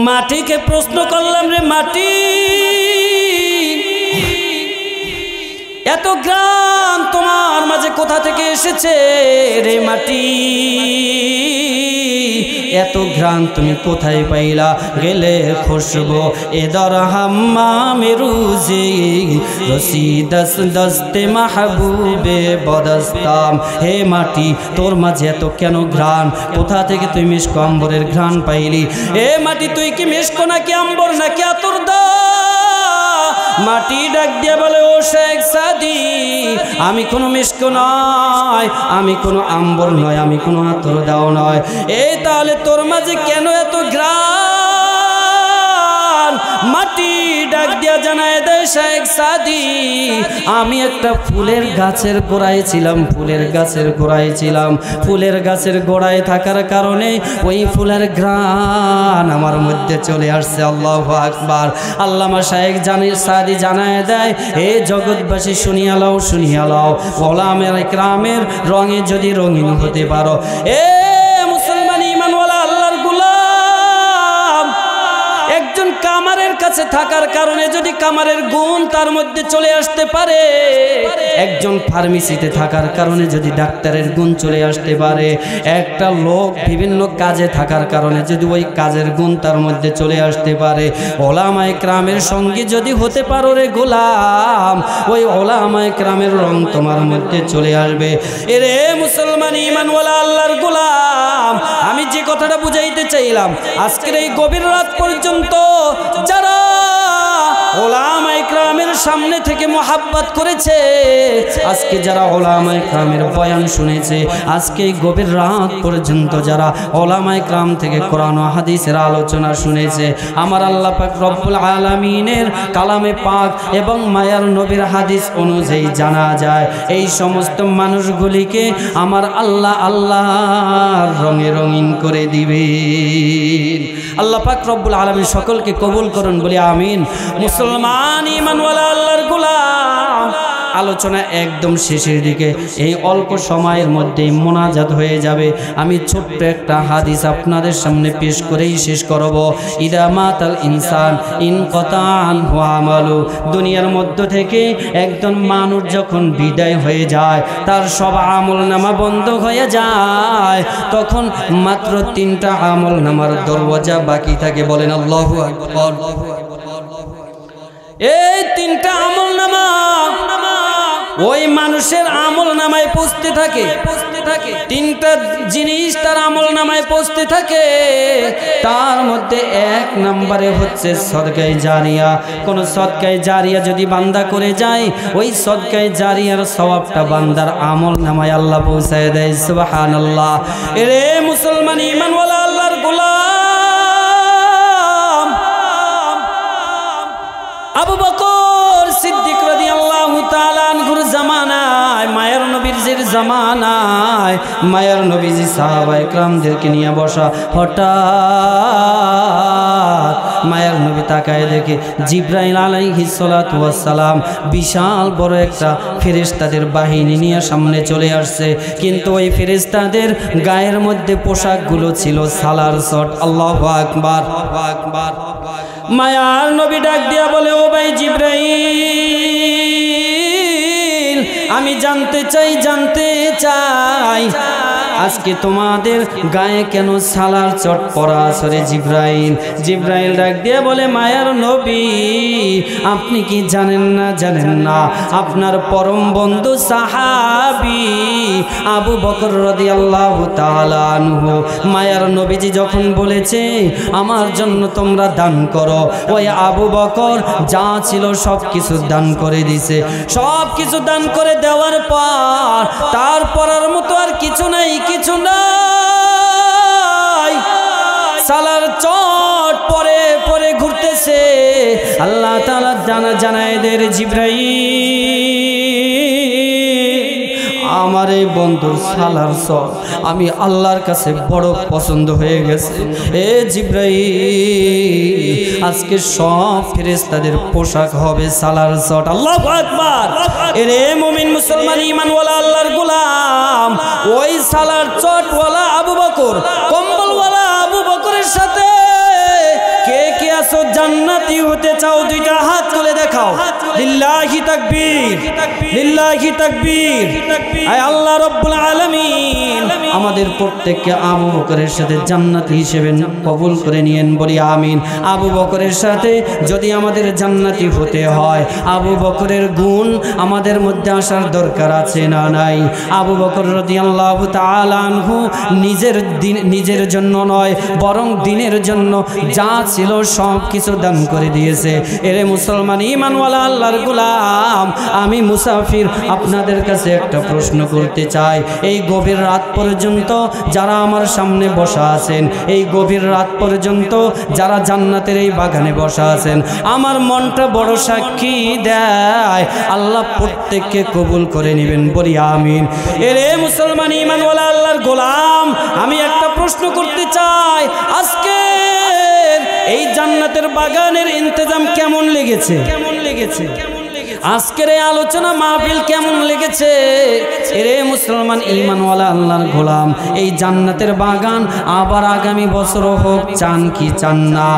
মাটিকে প্রশ্ন করলাম, রে মাটি, এত ঘ্রাণ তোমার মাঝে কোথা থেকে এসেছে? রে মাটি, এত ঘ্রাণ তুমি কোথায় পাইলা? গেলে খুশবু এদর হাম্মামে রুজি রসি দস দস্তে মাহবুবে বদস্তাম। হে মাটি, তোর মাঝে এত কেন ঘ্রাণ? কোথা থেকে তুই মিশক আম্বরের ঘ্রাণ পাইলি? হে মাটি, তুই কি মিশক নাকি আম্বর নাকি আতর দা? মাটি ডাক দিয়ে বলে, ও শেখ সাদি, আমি কোনো মিশক নয়, আমি কোনো আম্বর নয়, আমি কোনো আতর দাও নয়। এই তাহলে তোর মাঝে কেন এত ঘ্রাণ? মাটি ডাক দিয়া জানায় দেয়, শেখ সাদি, আমি একটা ফুলের গাছের গোড়ায় ছিলাম, ফুলের গাছের গোড়ায় ছিলাম। ফুলের গাছের গোড়ায় থাকার কারণে ওই ফুলের ঘ্রাণ আমার মধ্যে চলে আসছে। আল্লাহু আকবার। আল্লামা শেখ সাদি জানায় দেয়, হে জগৎবাসী শুনিয়া লও, শুনিয়া লও, ওলামায়ে ইকরামের রঙে যদি রঙিন হতে পারো, এ মুসলমান ঈমানওয়ালা আল্লাহর গোলাম, একজন কামারের কাছে থাকার কারণে যদি কামারের গুণ তার মধ্যে চলে আসতে পারে, একজন ফার্মেসিতে থাকার কারণে যদি ডাক্তারের গুণ চলে আসতে পারে, একটা লোক বিভিন্ন কাজে থাকার কারণে যদি ওই কাজের গুণ তার মধ্যে চলে আসতে পারে, ওলামায়ে কেরামের সঙ্গে যদি হতে পারো রে গোলাম, ওই ওলামায়ে কেরামের রং তোমার মধ্যে চলে আসবে। এরে মুসলমান ঈমানওয়ালা আল্লাহর গোলাম, আমি যে কথাটা বুঝাইতে চাইলাম, আজকের এই গভীর রাত পর্যন্ত যারা ওলামায়ে কেরামের সামনে থেকে মোহাব্বত করেছে, আজকে যারা ওলামায়ে কেরামের বয়ান শুনেছে, আজকে এই গভীর রাত পর্যন্ত যারা ওলামায়ে কেরাম থেকে কোরআন ও হাদিসের আলোচনা শুনেছে, আমার আল্লাহ পাক রব্বুল আলামিনের কালামে পাক এবং মায়ার নবীর হাদিস অনুযায়ী জানা যায়, এই সমস্ত মানুষগুলিকে আমার আল্লাহ আল্লাহর রঙে রঙিন করে দিবেন। আল্লাহ পাক রব্বুল আলামিন সকলকে কবুল করুন বলি আমিন। মুসলমান ঈমানওয়ালা আল্লাহর গোলাম, আলোচনা একদম শেষের দিকে, এই অল্প সময়ের মধ্যেই মোনাজাত হয়ে যাবে। আমি ছোট্ট একটা হাদিস আপনাদের সামনে পেশ করেই শেষ করব। ইদা মাতাল ইনসান ইনকাতা আনহু আমালু, দুনিয়ার মধ্য থেকে একজন মানুষ যখন বিদায় হয়ে যায়, তার সব আমলনামা বন্ধ হয়ে যায়, তখন মাত্র 3টা আমলনামার দরওয়াজা বাকি থাকে। বলেন আল্লাহু আকবার। এই 3টা আমলনামা ওই মানুষের আমলনামায় পৌঁছতে থাকে। 3টা জিনিস তার আমলনামায় পৌঁছতে থাকে। তার মধ্যে 1 নম্বরে হচ্ছে সদকায়ে জারিয়া। কোন সদকায়ে জারিয়া যদি বান্দা করে যায়, ওই সদকায়ে জারিয়ার সওয়াবটা বান্দার আমলনামায় আল্লাহ পৌঁছায় দেয়। সুবহানাল্লাহ। এরে মুসলমান ঈমানওয়ালা আল্লাহর গোলাম, আবু বকর সিদ্দিক রাদিয়াল্লাহু তাআলা আনহুর জামানায়, মায়ের নবীর জামানায়, মায়ের নবীজি সাহাবায়ে কেরামদেরকে নিয়ে বসা, হঠাৎ মায়ের নবী তাকায় দেখে জিবরাইল আলাইহিস সালাতু ওয়াস সালাম বিশাল বড় একটা ফেরেশতাদের বাহিনী নিয়ে সামনে চলে আসছে, কিন্তু ওই ফেরেশতাদের গায়ের মধ্যে পোশাকগুলো ছিল সালার শট। আল্লাহু আকবার। মায়ার নবী ডাক দিয়া বলে, ও ভাই জিবরাইল, আমি জানতে চাই আজকে তোমাদের গায়ে কেন সালার চট পরা আছে? জিবরাইল ডাক দিয়ে বলে, মায়ার নবী, আপনি কি জানেন না আপনার পরম বন্ধু সাহাবী আবু বকর রাদিয়াল্লাহু তাআলা আনহু, মায়ার নবীজি যখন বলেছে আমার জন্য তোমরা দান করো, ওই আবু বকর যা ছিল সব কিছু দান করে দিছে। সব কিছু দান করে দেওয়ার পর তার পরার মতো আর কিছু নাই। সালার চট পরে ঘুরতেছে। আল্লাহ তাআলা জানায় দের জিবরাইল, আমার এই বন্ধুর সালার সর আমি আল্লাহর কাছে বড় পছন্দ হয়ে গেছে। এ জিবরাইল, আজকে সব ফেরেশতাদের পোশাক হবে সালার সট। আল্লাহু আকবার। এরে মুমিন মুসলমান ঈমানওয়ালা আল্লাহর গোলাম, ওই সালার চটওয়ালা আবু বকর, কম্বলওয়ালা আবু বকরের সাথে কে কে আছো জান্নাতি হতে চাও? দুইটা হাত তুলে দেখাও। লিল্লাহি তাকবীর, লিল্লাহি তাকবীর। আয় আল্লাহ রাব্বুল আলামিন আমাদের প্রত্যেককে আবু বকরের সাথে জান্নাতি হিসেবে কবুল করে নিয়েন, বলি আমিন। আবু বকরের সাথে যদি আমাদের জান্নাতি হতে হয়, আবু বকরের গুণ আমাদের মধ্যে আসার দরকার আছে না নাই? আবু বকর রাদিয়াল্লাহু তাআলা আনহু নিজের জন্য নয়, বরং দিনের জন্য যা ছিল সব কিছু দান করে দিয়েছে। এরে মুসলমান ঈমানওয়ালা আল্লাহর গোলাম, আমি মুসাফির আপনাদের কাছে একটা প্রশ্ন করতে চাই। এই গভীর রাত পর্যন্ত যারা আমার সামনে বসা আছেন, এই গভীর রাত পর্যন্ত যারা জান্নাতের এই বাগানে বসা আছেন, আমার মনটা বড় সাক্ষী দেয় আল্লাহ প্রত্যেককে কবুল করে নেবেন, বলি আমিন। এরে মুসলমান ঈমানওয়ালা আল্লাহর গোলাম, আমি একটা প্রশ্ন করতে চাই, আজকে এই জান্নাতের বাগানের ইন্তজাম কেমন লেগেছে? কেমন লেগেছে আজকের এই আলোচনা মাহফিল কেমন লেগেছে? এরে মুসলমান ঈমানওয়ালা আল্লাহর গোলাম, এই জান্নাতের বাগান আবার আগামী বছর হোক, চান কি চান না?